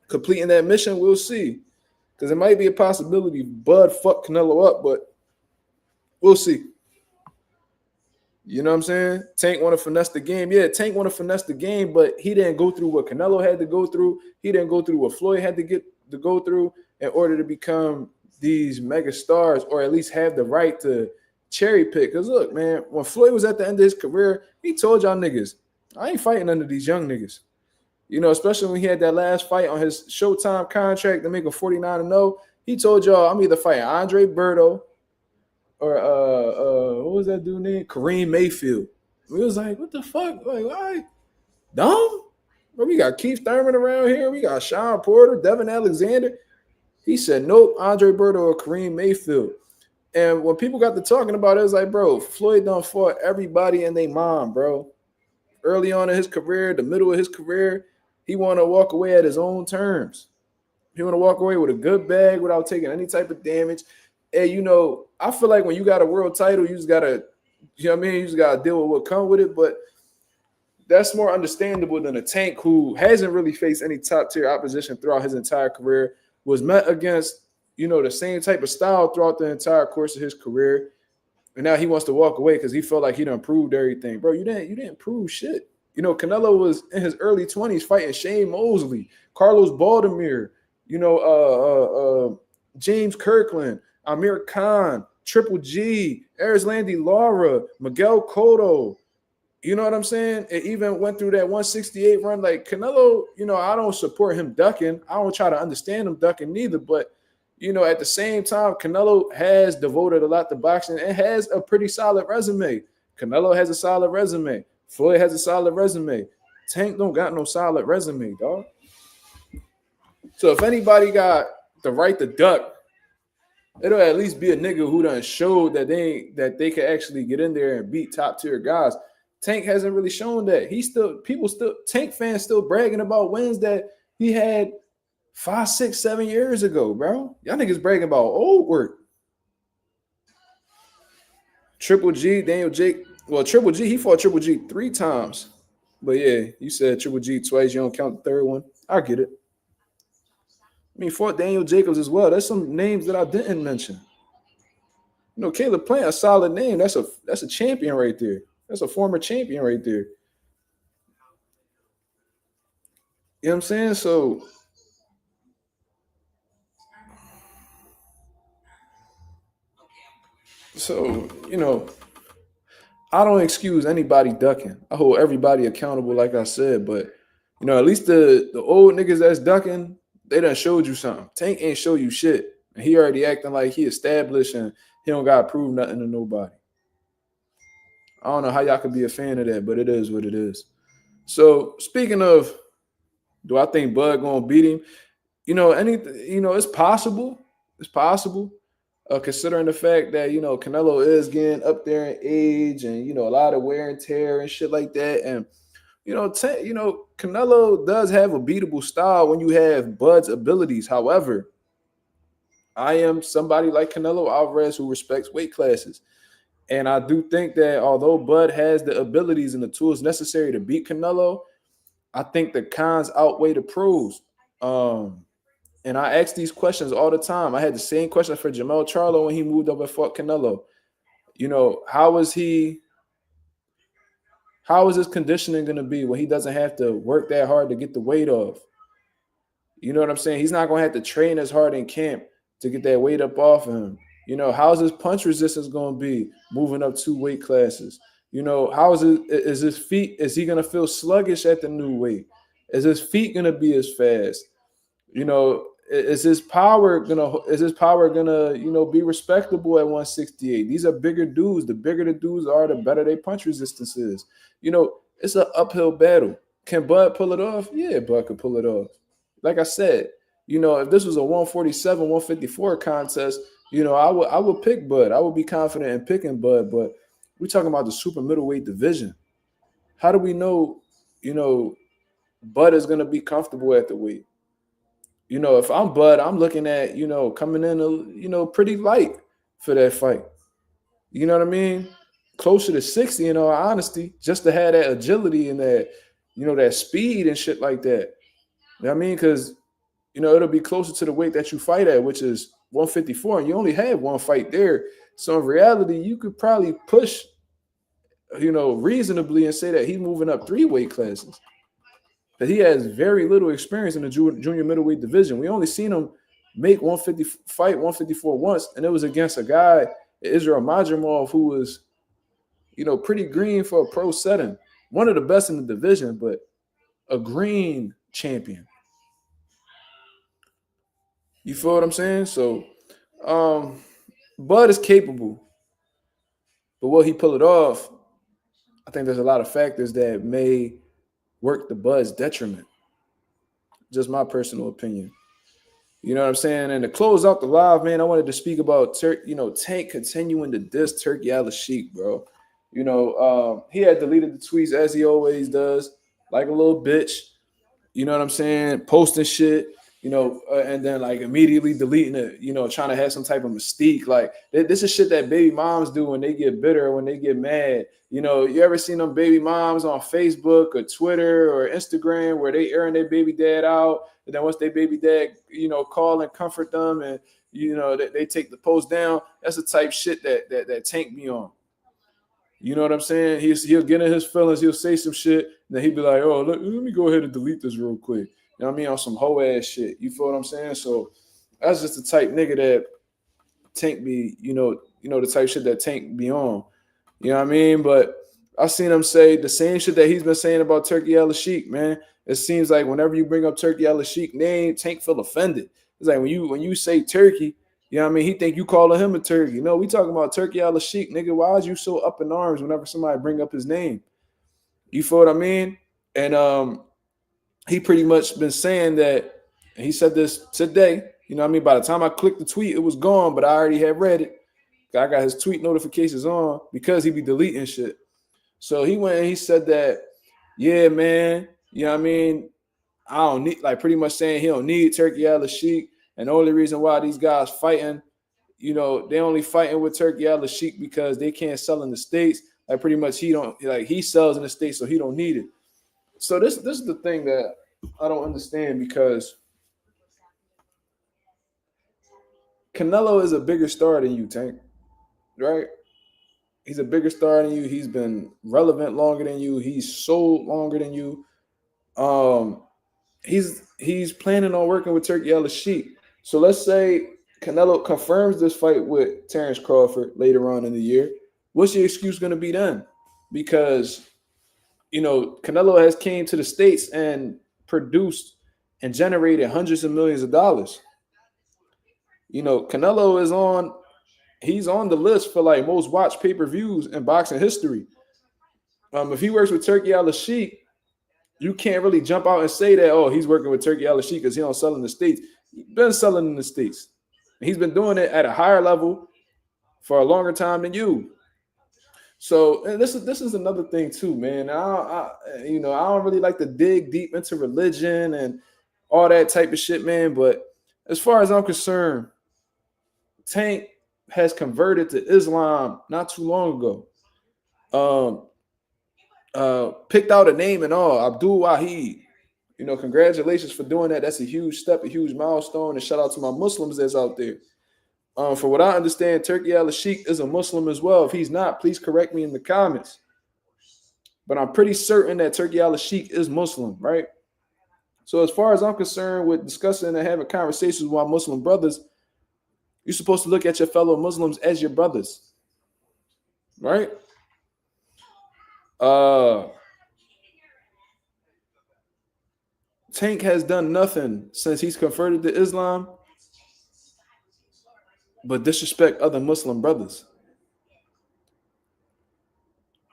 completing that mission? We'll see. Because it might be a possibility Bud fucked Canelo up, but we'll see. You know what I'm saying? Tank want to finesse the game. Yeah, Tank want to finesse the game, but he didn't go through what Canelo had to go through. He didn't go through what Floyd had to go through in order to become these mega stars, or at least have the right to cherry pick. Because look, man, when Floyd was at the end of his career, he told y'all niggas, I ain't fighting under these young niggas. Especially when he had that last fight on his Showtime contract to make a 49-0. He told y'all, I'm either fighting Andre Berto or what was that dude named? Kareem Mayfield. We was like, what the fuck? Like, why? Dumb? Bro, we got Keith Thurman around here. We got Sean Porter, Devin Alexander. He said, nope, Andre Berto or Kareem Mayfield. And when people got to talking about it, it was like, bro, Floyd done fought everybody and they mom, bro. Early on in his career, the middle of his career, he want to walk away at his own terms. He want to walk away with a good bag without taking any type of damage. And, I feel like when you got a world title, you just got to, you just got to deal with what comes with it. But that's more understandable than a Tank who hasn't really faced any top-tier opposition throughout his entire career, was met against, the same type of style throughout the entire course of his career. And now he wants to walk away because he felt like he done proved everything. Bro, you didn't prove shit. Canelo was in his early 20s fighting Shane Mosley, Carlos Baldomir, James Kirkland, Amir Khan, Triple G, Erislandy Lara, Miguel Cotto. You know what I'm saying? It even went through that 168 run. Like Canelo, I don't support him ducking. I don't try to understand him ducking neither. But, at the same time, Canelo has devoted a lot to boxing and has a pretty solid resume. Canelo has a solid resume. Floyd has a solid resume. Tank don't got no solid resume, dog. So if anybody got the right to duck, it'll at least be a nigga who done showed that they can actually get in there and beat top tier guys. Tank hasn't really shown that. Tank fans still bragging about wins that he had 5, 6, 7 years ago, bro. Y'all niggas bragging about old work. Triple G, Daniel Jake. Well, Triple G, he fought Triple G 3 times. But yeah, you said Triple G twice. You don't count the third one. I get it. I mean, fought Daniel Jacobs as well. That's some names that I didn't mention. Caleb Plant, a solid name. That's a champion right there. That's a former champion right there. You know what I'm saying? So I don't excuse anybody ducking. I hold everybody accountable, like I said. But, at least the old niggas that's ducking, they done showed you something. Tank ain't show you shit. And he already acting like he established and he don't got to prove nothing to nobody. I don't know how y'all could be a fan of that, but it is what it is. So speaking of, do I think Bud gonna beat him? It's possible. It's possible. Considering the fact that Canelo is getting up there in age and a lot of wear and tear and shit like that, and Canelo does have a beatable style when you have Bud's abilities. However, I am somebody like Canelo Alvarez who respects weight classes. And I do think that although Bud has the abilities and the tools necessary to beat Canelo, I think the cons outweigh the pros. And I ask these questions all the time. I had the same question for Jamel Charlo when he moved up and fought Canelo. How is his conditioning going to be when he doesn't have to work that hard to get the weight off? You know what I'm saying? He's not going to have to train as hard in camp to get that weight up off of him. How's his punch resistance going to be moving up 2 weight classes? Is his feet, is he going to feel sluggish at the new weight? Is his feet going to be as fast? Is his power gonna be respectable at 168? These are bigger dudes. The bigger the dudes are, the better their punch resistance is. It's an uphill battle. Can Bud pull it off? Yeah, Bud could pull it off. Like I said, if this was a 147, 154 contest, I would pick Bud. I would be confident in picking Bud, but we're talking about the super middleweight division. How do we know, Bud is gonna be comfortable at the weight? If I'm Bud, I'm looking at, coming in, pretty light for that fight. You know what I mean? Closer to 60 in all honesty, just to have that agility and that, that speed and shit like that. You know what I mean? Because, it'll be closer to the weight that you fight at, which is 154, and you only had one fight there. So in reality, you could probably push, reasonably and say that he's moving up 3 weight classes. But he has very little experience in the junior middleweight division. We only seen him make 154 once, and it was against a guy, Israel Madrimov, who was, pretty green for a pro setting. One of the best in the division, but a green champion. You feel what I'm saying? So, Bud is capable, but will he pull it off? I think there's a lot of factors that may work to Bud's detriment. Just my personal opinion. You know what I'm saying? And to close out the live, man, I wanted to speak about Tank continuing to diss Turki Al-Sheikh, bro. He had deleted the tweets as he always does, like a little bitch. You know what I'm saying? Posting shit. and then like immediately deleting it, trying to have some type of mystique. Like this is shit that baby moms do when they get bitter, when they get mad. You ever seen them baby moms on Facebook or Twitter or Instagram where they airing their baby dad out, and then once their baby dad, call and comfort them, and they take the post down. That's the type shit that Tank be on. You know what I'm saying? He'll get in his feelings. He'll say some shit. And then he'll be like, oh, let me go ahead and delete this real quick. You know what I mean? On some hoe ass shit. You feel what I'm saying? So that's just the type nigga that Tank be, the type shit that Tank be on. You know what I mean? But I've seen him say the same shit that he's been saying about Turki Al-Sheikh, man. It seems like whenever you bring up Turki Al-Sheikh name, Tank feel offended. It's like when you say Turkey, you know what I mean? He think you calling him a turkey. No, we talking about Turki Al-Sheikh, nigga. Why is you so up in arms whenever somebody bring up his name? You feel what I mean? And he pretty much been saying that, and he said this today. You know what I mean? By the time I clicked the tweet, it was gone, but I already had read it. I got his tweet notifications on because he be deleting shit. So he went and he said that, yeah, man, you know what I mean? I don't need, like pretty much saying he don't need Turki Al-Sheikh. And the only reason why these guys fighting, they only fighting with Turki Al-Sheikh because they can't sell in the States. Like pretty much he sells in the States, so he don't need it. So this is the thing that I don't understand, because Canelo is a bigger star than you, Tank. Right? He's a bigger star than you. He's been relevant longer than you. He's sold longer than you. He's planning on working with Turki Al-Sheikh. So let's say Canelo confirms this fight with Terrence Crawford later on in the year. What's your excuse going to be then? Because Canelo has came to the States and produced and generated hundreds of millions of dollars. Canelo is he's on the list for like most watched pay-per-views in boxing history. If he works with Turki Al-Sheikh, you can't really jump out and say that, oh, he's working with Turki Al-Sheikh because he don't sell in the States. He's been selling in the States. He's been doing it at a higher level for a longer time than you. So this is another thing too, man. I don't really like to dig deep into religion and all that type of shit, man. But as far as I'm concerned, Tank has converted to Islam not too long ago. Picked out a name and all, Abdul Wahid. Congratulations for doing that. That's a huge step, a huge milestone. And shout out to my Muslims that's out there. For what I understand, Turki Al-Sheikh is a Muslim as well. If he's not, please correct me in the comments. But I'm pretty certain that Turki Al-Sheikh is Muslim, right? So as far as I'm concerned with discussing and having conversations with my Muslim brothers, you're supposed to look at your fellow Muslims as your brothers, right? Tank has done nothing since he's converted to Islam but disrespect other Muslim brothers.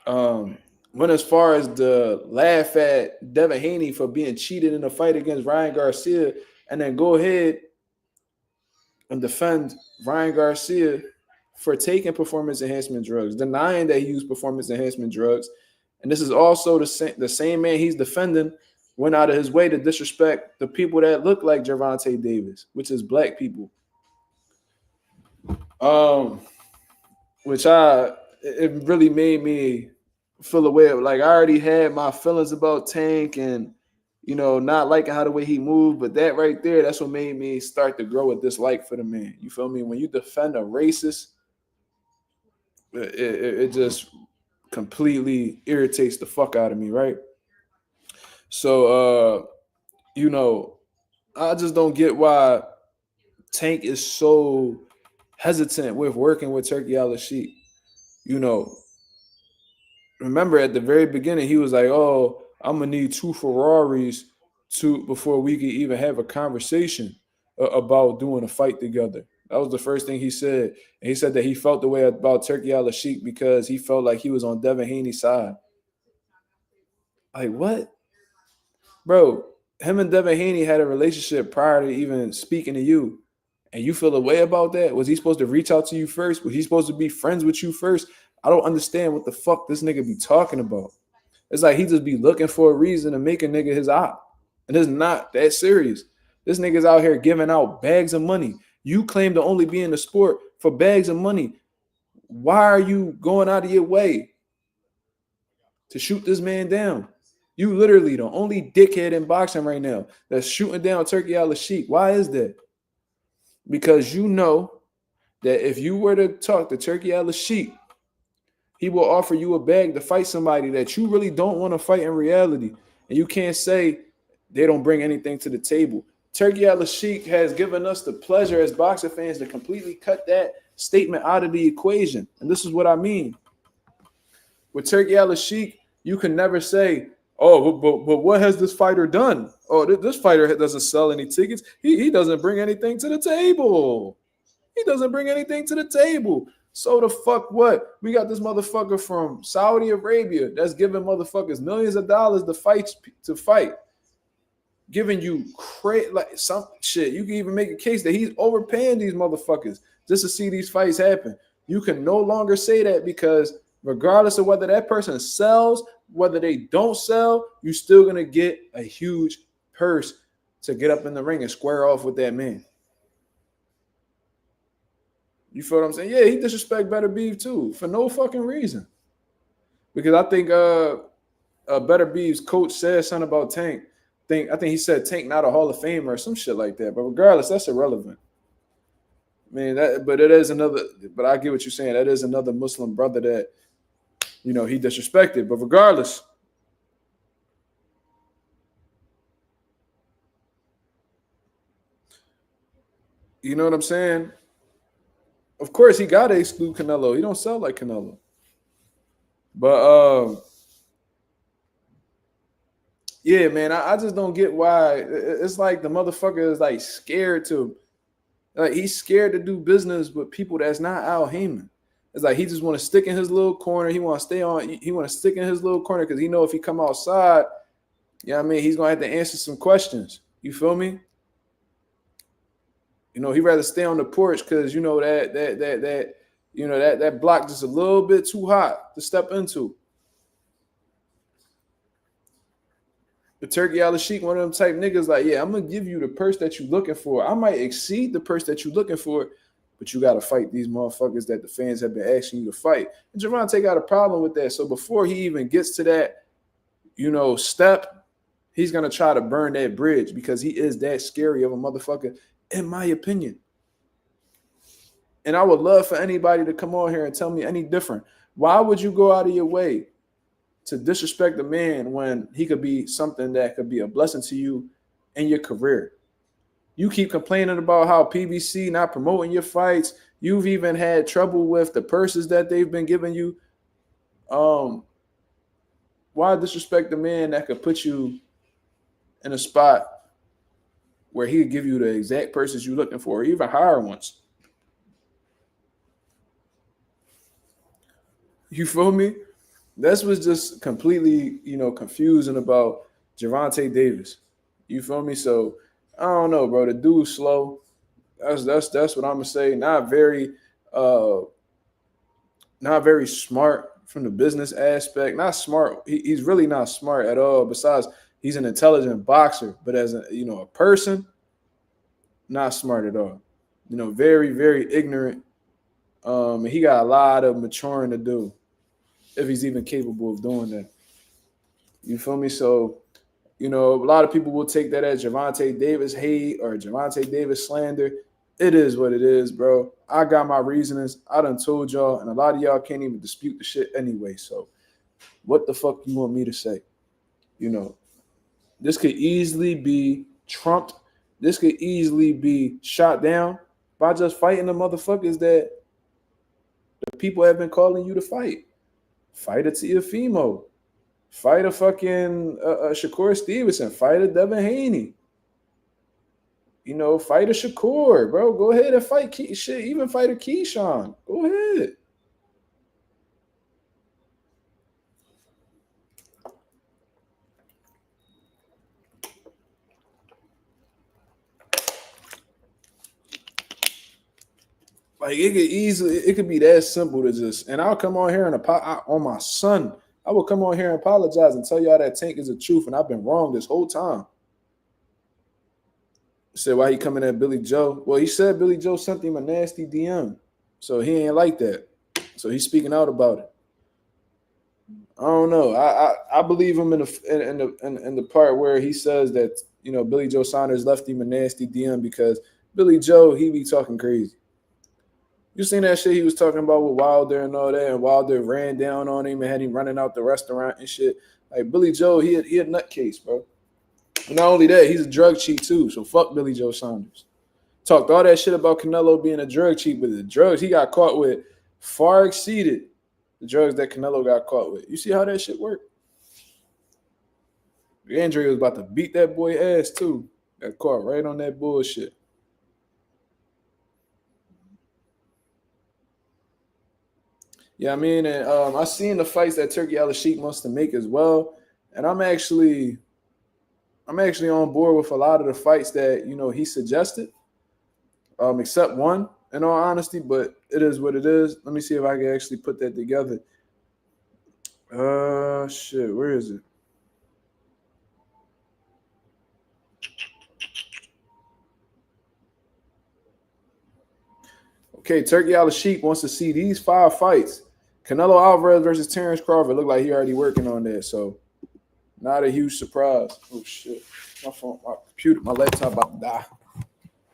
When as far as the laugh at Devin Haney for being cheated in a fight against Ryan Garcia, and then go ahead and defend Ryan Garcia for taking performance enhancement drugs, denying that he used performance enhancement drugs. And this is also the same man he's defending went out of his way to disrespect the people that look like Gervonta Davis, which is black people. Which it really made me feel away. Like I already had my feelings about Tank and not liking how the way he moved, but that right there, that's what made me start to grow a dislike for the man. You feel me? When you defend a racist, it just completely irritates the fuck out of me, right? So I just don't get why Tank is so hesitant with working with Turki Al-Sheikh. Remember at the very beginning, he was like, oh, I'm going to need 2 Ferraris before we could even have a conversation about doing a fight together. That was the first thing he said. And he said that he felt the way about Turki Al-Sheikh because he felt like he was on Devin Haney's side. Like, what? Bro, him and Devin Haney had a relationship prior to even speaking to you. And you feel a way about that? Was he supposed to reach out to you first? Was he supposed to be friends with you first? I don't understand what the fuck this nigga be talking about. It's like he just be looking for a reason to make a nigga his op. And it's not that serious. This nigga's out here giving out bags of money. You claim to only be in the sport for bags of money. Why are you going out of your way to shoot this man down? You literally the only dickhead in boxing right now that's shooting down Turki Al-Sheikh. Why is that? Because you know that if you were to talk to Turki Al-Sheikh, he will offer you a bag to fight somebody that you really don't want to fight in reality. And you can't say they don't bring anything to the table. Turki Al-Sheikh has given us the pleasure as boxer fans to completely cut that statement out of the equation. And this is what I mean. With Turki Al-Sheikh, you can never say, oh, but what has this fighter done? Oh, this fighter doesn't sell any tickets. He doesn't bring anything to the table. He doesn't bring anything to the table. So the fuck what? We got this motherfucker from Saudi Arabia that's giving motherfuckers millions of dollars to fight. Giving you like some shit. You can even make a case that he's overpaying these motherfuckers just to see these fights happen. You can no longer say that because regardless of whether that person sells, whether they don't sell, you're still gonna get a huge purse to get up in the ring and square off with that man. You feel what I'm saying? Yeah, he disrespect Better Beef too for no fucking reason. Because I think Better Beef's coach said something about Tank. I think he said Tank not a Hall of Famer or some shit like that. But regardless, that's irrelevant. Man, but it is another. But I get what you're saying. That is another Muslim brother that, he disrespected. But regardless, you know what I'm saying? Of course, he got to exclude Canelo. He don't sell like Canelo. But yeah, man, I just don't get why. It's like the motherfucker is like scared to, like he's scared to do business with people that's not Al Heyman. It's like he just want to stick in his little corner. He want to stay on. He want to stick in his little corner because he know if he come outside, he's gonna have to answer some questions. You feel me? He'd rather stay on the porch because that block just a little bit too hot to step into. The Turki Al-Sheikh, one of them type niggas, like, yeah, I'm gonna give you the purse that you're looking for. I might exceed the purse that you're looking for, but you gotta fight these motherfuckers that the fans have been asking you to fight. And Gervonta got a problem with that. So before he even gets to that, step, he's gonna try to burn that bridge because he is that scary of a motherfucker, in my opinion. And I would love for anybody to come on here and tell me any different. Why would you go out of your way to disrespect a man when he could be something that could be a blessing to you in your career? You keep complaining about how PBC not promoting your fights. You've even had trouble with the purses that they've been giving you. Why disrespect the man that could put you in a spot where he could give you the exact purses you're looking for, or even higher ones? You feel me? This was just completely, confusing about Gervonta Davis. You feel me? So I don't know, bro. The dude's slow. That's what I'm gonna say. Not very smart from the business aspect. Not smart. He's really not smart at all. Besides, he's an intelligent boxer, but as a person, not smart at all. Very, very ignorant. And he got a lot of maturing to do, if he's even capable of doing that. You feel me? So, a lot of people will take that as Gervonta Davis hate or Gervonta Davis slander. It is what it is, bro. I got my reasonings. I done told y'all, and a lot of y'all can't even dispute the shit anyway. So what the fuck you want me to say? This could easily be trumped. This could easily be shot down by just fighting the motherfuckers that the people have been calling you to fight. Fight a Teofimo. Fight a fucking Shakur Stevenson. Fight a Devin Haney. Fight a Shakur, bro. Go ahead and fight shit. Even fight a Keyshawn. Go ahead. Like it could be that simple to just, and I'll come on here and on my son. I will come on here and apologize and tell y'all that Tank is the truth, and I've been wrong this whole time. Said why he coming at Billy Joe? Well, he said Billy Joe sent him a nasty DM, so he ain't like that. So he's speaking out about it. I don't know. I believe him in the part where he says that Billy Joe Saunders left him a nasty DM because Billy Joe he be talking crazy. You seen that shit he was talking about with Wilder and all that, and Wilder ran down on him and had him running out the restaurant and shit. Like Billy Joe, he a nutcase, bro. And not only that, he's a drug cheat too. So fuck Billy Joe Saunders. Talked all that shit about Canelo being a drug cheat, but the drugs he got caught with far exceeded the drugs that Canelo got caught with. You see how that shit worked? Andre was about to beat that boy ass too. Got caught right on that bullshit. Yeah, I mean, and I seen the fights that Turki Al-Sheikh wants to make as well, and I'm actually on board with a lot of the fights that he suggested, except one, in all honesty. But it is what it is. Let me see if I can actually put that together. Shit, where is it? Okay, Turki Al-Sheikh wants to see these 5 fights. Canelo Alvarez versus Terrence Crawford. Look like he already working on that, so not a huge surprise. Oh shit, my phone, my computer, my laptop about to die.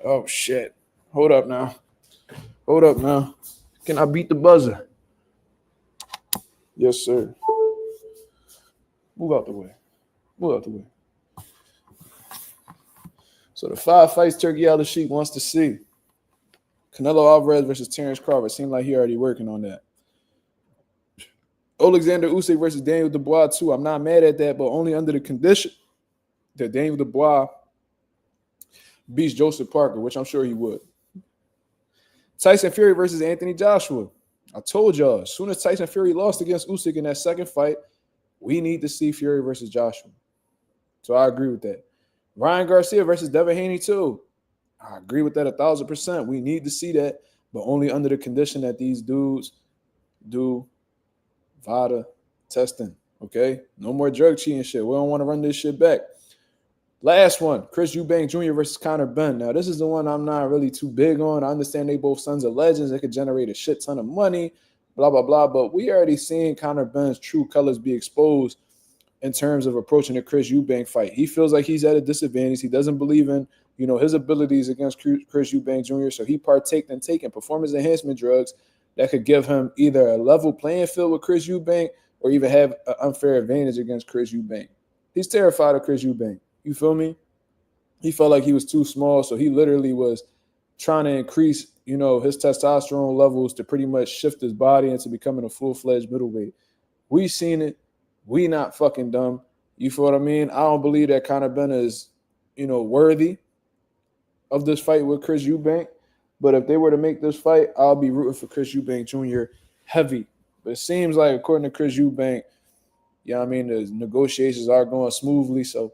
Oh shit, hold up now. Can I beat the buzzer? Yes, sir. Move out the way. So the 5 fights Turki Al-Sheikh wants to see. Canelo Alvarez versus Terrence Crawford. Seems like he already working on that. Alexander Usyk versus Daniel Dubois too. I'm not mad at that, but only under the condition that Daniel Dubois beats Joseph Parker, which I'm sure he would. Tyson Fury versus Anthony Joshua. I told y'all, as soon as Tyson Fury lost against Usyk in that second fight, we need to see Fury versus Joshua. So I agree with that. Ryan Garcia versus Devin Haney too. I agree with that 1,000%. We need to see that, but only under the condition that these dudes do VADA testing, okay? No more drug cheating shit. We don't want to run this shit back. Last one, Chris Eubank Jr. versus Conor Benn. Now, this is the one I'm not really too big on. I understand they both sons of legends. They could generate a shit ton of money, blah, blah, blah. But we already seen Conor Benn's true colors be exposed in terms of approaching the Chris Eubank fight. He feels like he's at a disadvantage. He doesn't believe in, his abilities against Chris Eubank Jr., so he partaked in taking performance enhancement drugs that could give him either a level playing field with Chris Eubank or even have an unfair advantage against Chris Eubank. He's terrified of Chris Eubank. You feel me? He felt like he was too small, so he literally was trying to increase, his testosterone levels to pretty much shift his body into becoming a full-fledged middleweight. We seen it. We not fucking dumb. You feel what I mean? I don't believe that Conor Benn is, worthy of this fight with Chris Eubank. But if they were to make this fight, I'll be rooting for Chris Eubank Jr. heavy. But it seems like, according to Chris Eubank, the negotiations are going smoothly. So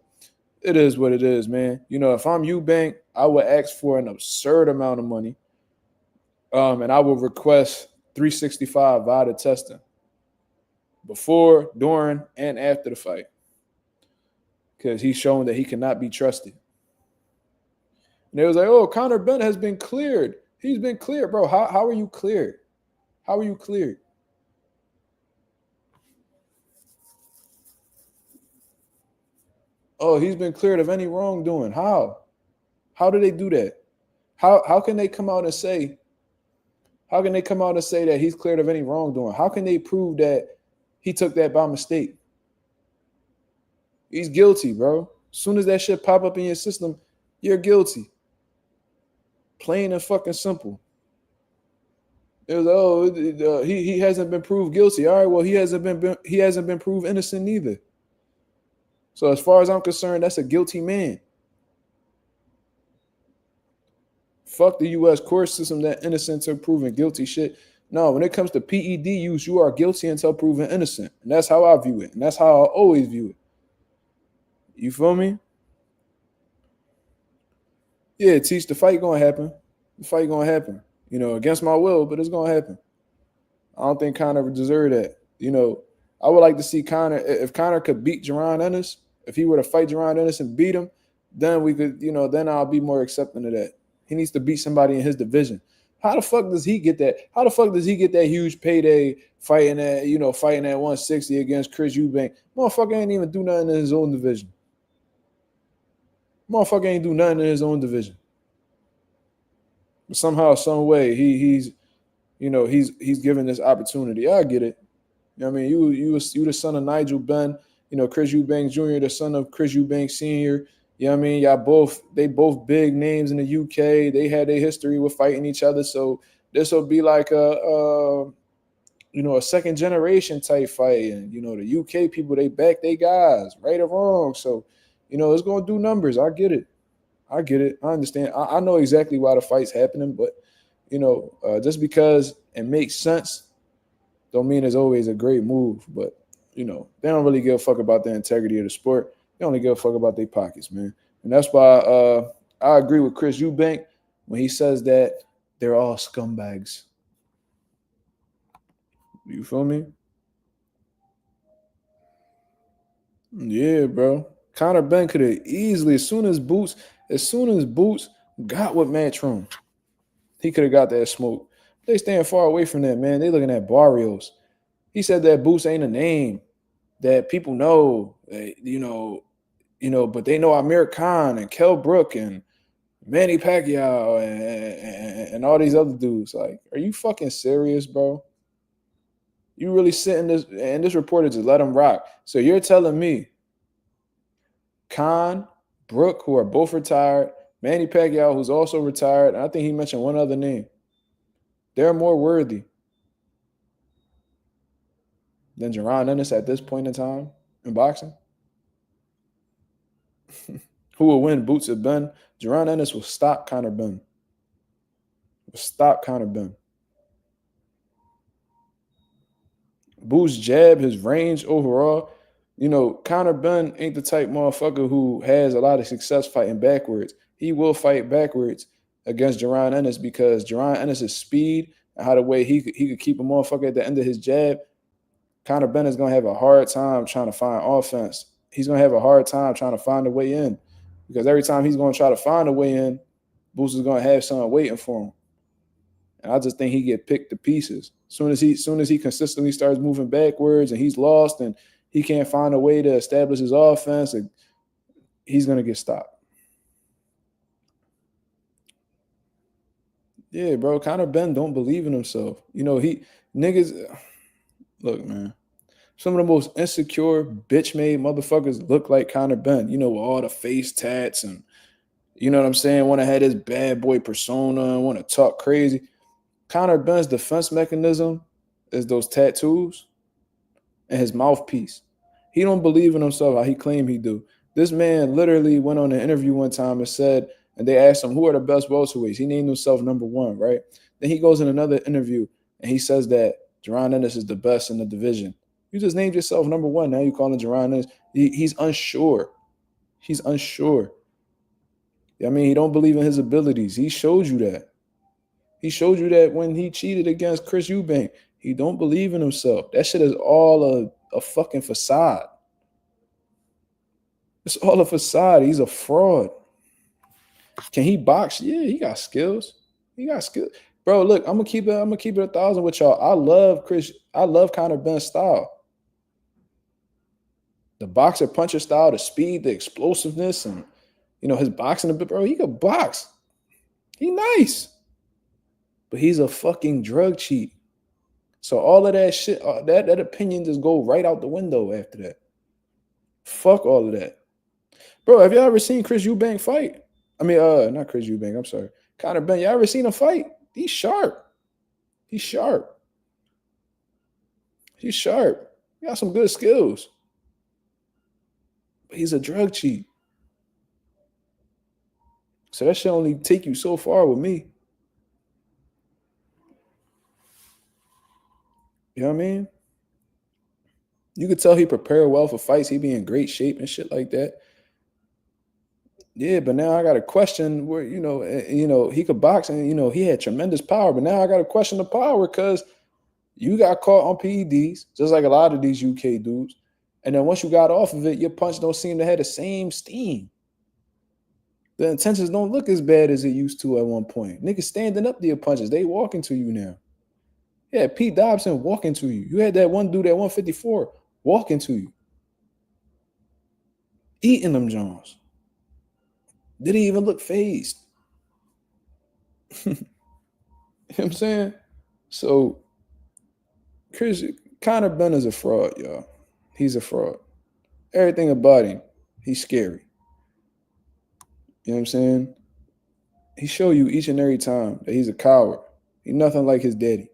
it is what it is, man. If I'm Eubank, I would ask for an absurd amount of money. And I will request 365 VADA testing before, during, and after the fight. Because he's shown that he cannot be trusted. And they was like, oh, Conor Benn has been cleared. He's been cleared, bro. How are you cleared? How are you cleared? Oh, he's been cleared of any wrongdoing. How? How do they do that? How can they come out and say, that he's cleared of any wrongdoing? How can they prove that he took that by mistake? He's guilty, bro. As soon as that shit pop up in your system, you're guilty. Plain and fucking simple. It was, he hasn't been proved guilty. All right, well, he hasn't been proved innocent neither. So as far as I'm concerned, that's a guilty man. Fuck the U.S. court system, that innocent until proven guilty shit. No, when it comes to PED use, you are guilty until proven innocent. And that's how I view it. And that's how I always view it. You feel me? Yeah, teach the fight gonna happen. The fight gonna happen. Against my will, but it's gonna happen. I don't think Conor deserved that. I would like to see Conor, if Conor could beat Jaron Ennis, if he were to fight Jaron Ennis and beat him, then we could, then I'll be more accepting of that. He needs to beat somebody in his division. How the fuck does he get that? How the fuck does he get that huge payday fighting at 160 against Chris Eubank? Motherfucker ain't even do nothing in his own division. Motherfucker ain't do nothing in his own division. But somehow, some way, he's given this opportunity. I get it. I mean, you the son of Nigel Benn, Chris Eubank Jr., the son of Chris Eubank Sr. You know what I mean? They both big names in the UK. They had their history with fighting each other. So this will be like a second generation type fight. And, the UK people, they back their guys, right or wrong. So, it's going to do numbers. I get it. I understand. I know exactly why the fight's happening, but, just because it makes sense don't mean it's always a great move. But, they don't really give a fuck about the integrity of the sport. They only give a fuck about their pockets, man. And that's why I agree with Chris Eubank when he says that they're all scumbags. You feel me? Yeah, bro. Conor Benn could have easily, as soon as Boots got with Matchroom, he could have got that smoke. They stand far away from that, man. They looking at Barrios. He said that Boots ain't a name that people know, but they know Amir Khan and Kell Brook and Manny Pacquiao and all these other dudes. Like, are you fucking serious, bro? You really sitting this, and this reporter just let him rock. So you're telling me Khan, Brook, who are both retired, Manny Pacquiao, who's also retired, and I think he mentioned one other name, they're more worthy than Jaron Ennis at this point in time in boxing? Who will win? Boots or Benn? Jaron Ennis will stop Conor Benn. Boots' jab, his range overall. Conor Benn ain't the type motherfucker who has a lot of success fighting backwards. He will fight backwards against Jaron Ennis because Jaron Ennis' speed and how the way he could keep a motherfucker at the end of his jab. Conor Benn is going to have a hard time trying to find offense. He's going to have a hard time trying to find a way in because every time he's going to try to find a way in, Boots is going to have someone waiting for him. And I just think he get picked to pieces. Soon as he consistently starts moving backwards and he's lost and he can't find a way to establish his offense, he's going to get stopped. Yeah, bro. Conor Benn don't believe in himself. Look, man. Some of the most insecure, bitch-made motherfuckers look like Conor Benn, with all the face tats and, you know what I'm saying, want to have this bad boy persona, want to talk crazy. Conor Benn's defense mechanism is those tattoos and his mouthpiece. He don't believe in himself how he claimed he do. This man literally went on an interview one time and said, and they asked him, who are the best welterweights? He named himself number 1, right? Then he goes in another interview and he says that Jaron Ennis is the best in the division. You just named yourself number 1. Now you calling Jaron Ennis. He's unsure. He's unsure. I mean, he don't believe in his abilities. He showed you that. He showed you that when he cheated against Chris Eubank. He don't believe in himself. That shit is all a fucking facade. It's all a facade. He's a fraud. Can he box? Yeah, he got skills. Bro, look, I'm gonna keep it 1,000 with y'all. I love Conor Benn's style. The boxer puncher style, the speed, the explosiveness, and his boxing a bit, bro. He could box. He nice. But he's a fucking drug cheat. So all of that shit, that opinion just go right out the window after that. Fuck all of that. Bro, have y'all ever seen Chris Eubank fight? I mean, not Chris Eubank, I'm sorry. Conor Benn, y'all ever seen him fight? He's sharp. He got some good skills. But he's a drug cheat. So that shit only take you so far with me. You know what I mean? You could tell he prepared well for fights. He be in great shape and shit like that. Yeah, but now I got a question where, he could box and, he had tremendous power. But now I got to question the power because you got caught on PEDs, just like a lot of these UK dudes. And then once you got off of it, your punch don't seem to have the same steam. The intentions don't look as bad as it used to at one point. Niggas standing up to your punches. They walking to you now. Yeah, Pete Dobson walking to you. You had that one dude at 154 walking to you. Eating them Jones. Didn't even look phased. You know what I'm saying? So Conor Benn is a fraud, y'all. He's a fraud. Everything about him, he's scary. You know what I'm saying? He show you each and every time that he's a coward. He's nothing like his daddy.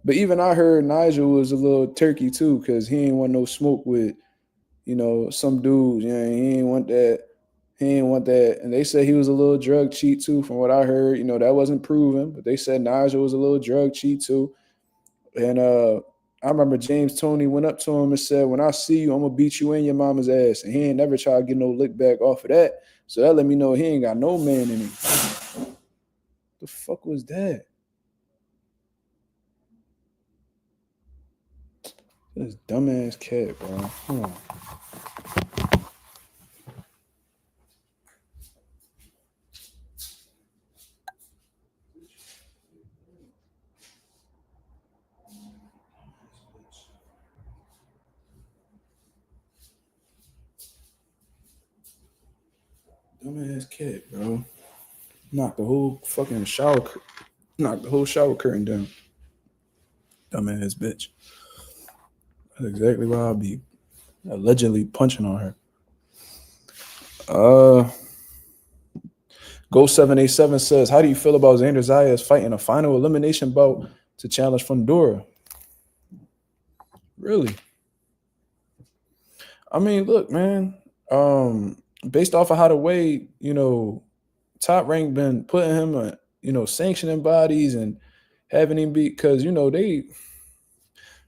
But even I heard Nigel was a little turkey too, because he ain't want no smoke with, some dudes. You know, he ain't want that. He ain't want that. And they said he was a little drug cheat too, from what I heard. That wasn't proven, but they said Nigel was a little drug cheat too. And I remember James Toney went up to him and said, "When I see you, I'm gonna beat you in your mama's ass." And he ain't never tried to get no lick back off of that. So that let me know he ain't got no man in him. The fuck was that? This dumbass cat, bro. Hold on. Dumbass cat, bro. Knocked the whole shower curtain down. Dumbass bitch. That's exactly why I'll be allegedly punching on her. Go787 says, how do you feel about Xander Zayas fighting a final elimination bout to challenge Fundora? Really? I mean, look, man. Based off of how the way, Top Rank been putting him on, sanctioning bodies and having him be, because,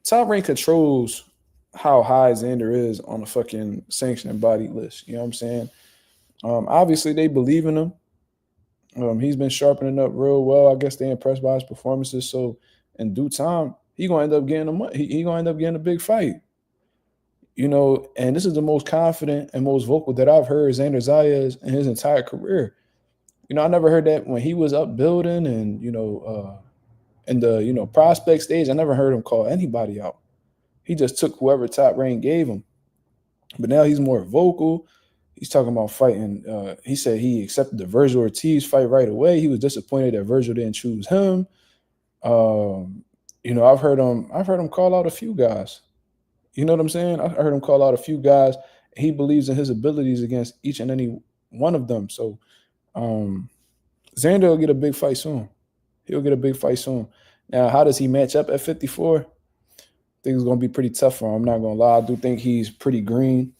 Top Rank controls how high Xander is on the fucking sanctioning body list. You know what I'm saying? Obviously, they believe in him. He's been sharpening up real well. I guess they impressed by his performances. So in due time, he gonna end up getting he gonna end up getting a big fight. And this is the most confident and most vocal that I've heard Xander Zayas in his entire career. I never heard that when he was up building and in the prospect stage. I never heard him call anybody out. He just took whoever Top Rank gave him. But now he's more vocal. He's talking about fighting. He said he accepted the Virgil Ortiz fight right away. He was disappointed that Virgil didn't choose him. I've heard him call out a few guys. You know what I'm saying? I heard him call out a few guys. He believes in his abilities against each and any one of them. So Xander will get a big fight soon. He'll get a big fight soon. Now, how does he match up at 54? I think it's going to be pretty tough for him. I'm not going to lie. I do think he's pretty green.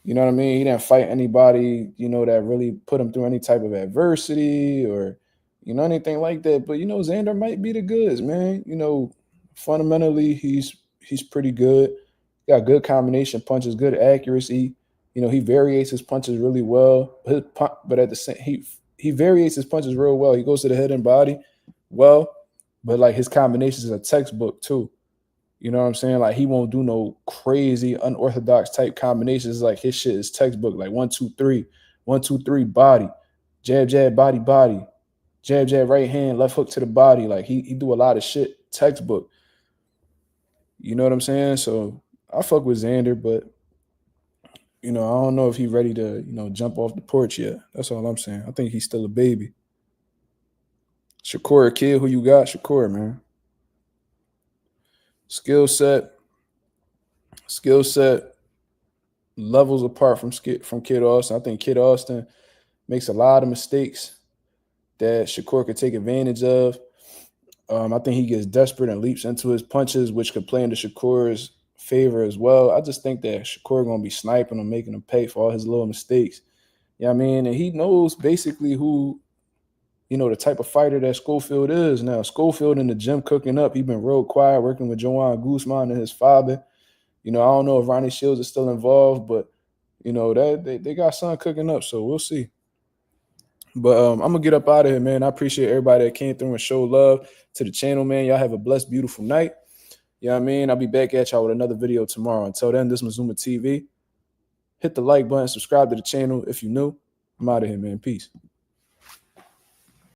You know what I mean? He didn't fight anybody, that really put him through any type of adversity or, anything like that. But, Xander might be the goods, man. Fundamentally, he's pretty good. Got good combination punches, good accuracy. He variates his punches really well. But at the same, he variates his punches real well. He goes to the head and body well, but like his combinations are textbook too. You know what I'm saying? Like he won't do no crazy unorthodox type combinations. Like his shit is textbook. Like 1, 2, 3, 1, 2, 3, body, jab, jab, body, body, jab, jab, right hand, left hook to the body. Like he do a lot of shit textbook. You know what I'm saying? So I fuck with Xander, but I don't know if he's ready to, jump off the porch yet. That's all I'm saying. I think he's still a baby. Shakur, kid, who you got? Shakur, man. Skill set levels apart from Kid Austin. I think Kid Austin makes a lot of mistakes that Shakur could take advantage of. I think he gets desperate and leaps into his punches, which could play into Shakur's favor as well. I just think that Shakur going to be sniping him, making him pay for all his little mistakes. You know what I mean? And he knows basically who, the type of fighter that Schofield is. Now, Schofield in the gym cooking up. He's been real quiet, working with Joanne Guzman and his father. I don't know if Ronnie Shields is still involved, but, that they got something cooking up, so we'll see. But I'm going to get up out of here, man. I appreciate everybody that came through and showed love to the channel, man. Y'all have a blessed, beautiful night. You know what I mean? I'll be back at y'all with another video tomorrow. Until then, this is Mazuma TV. Hit the like button, subscribe to the channel if you're new. I'm out of here, man. Peace.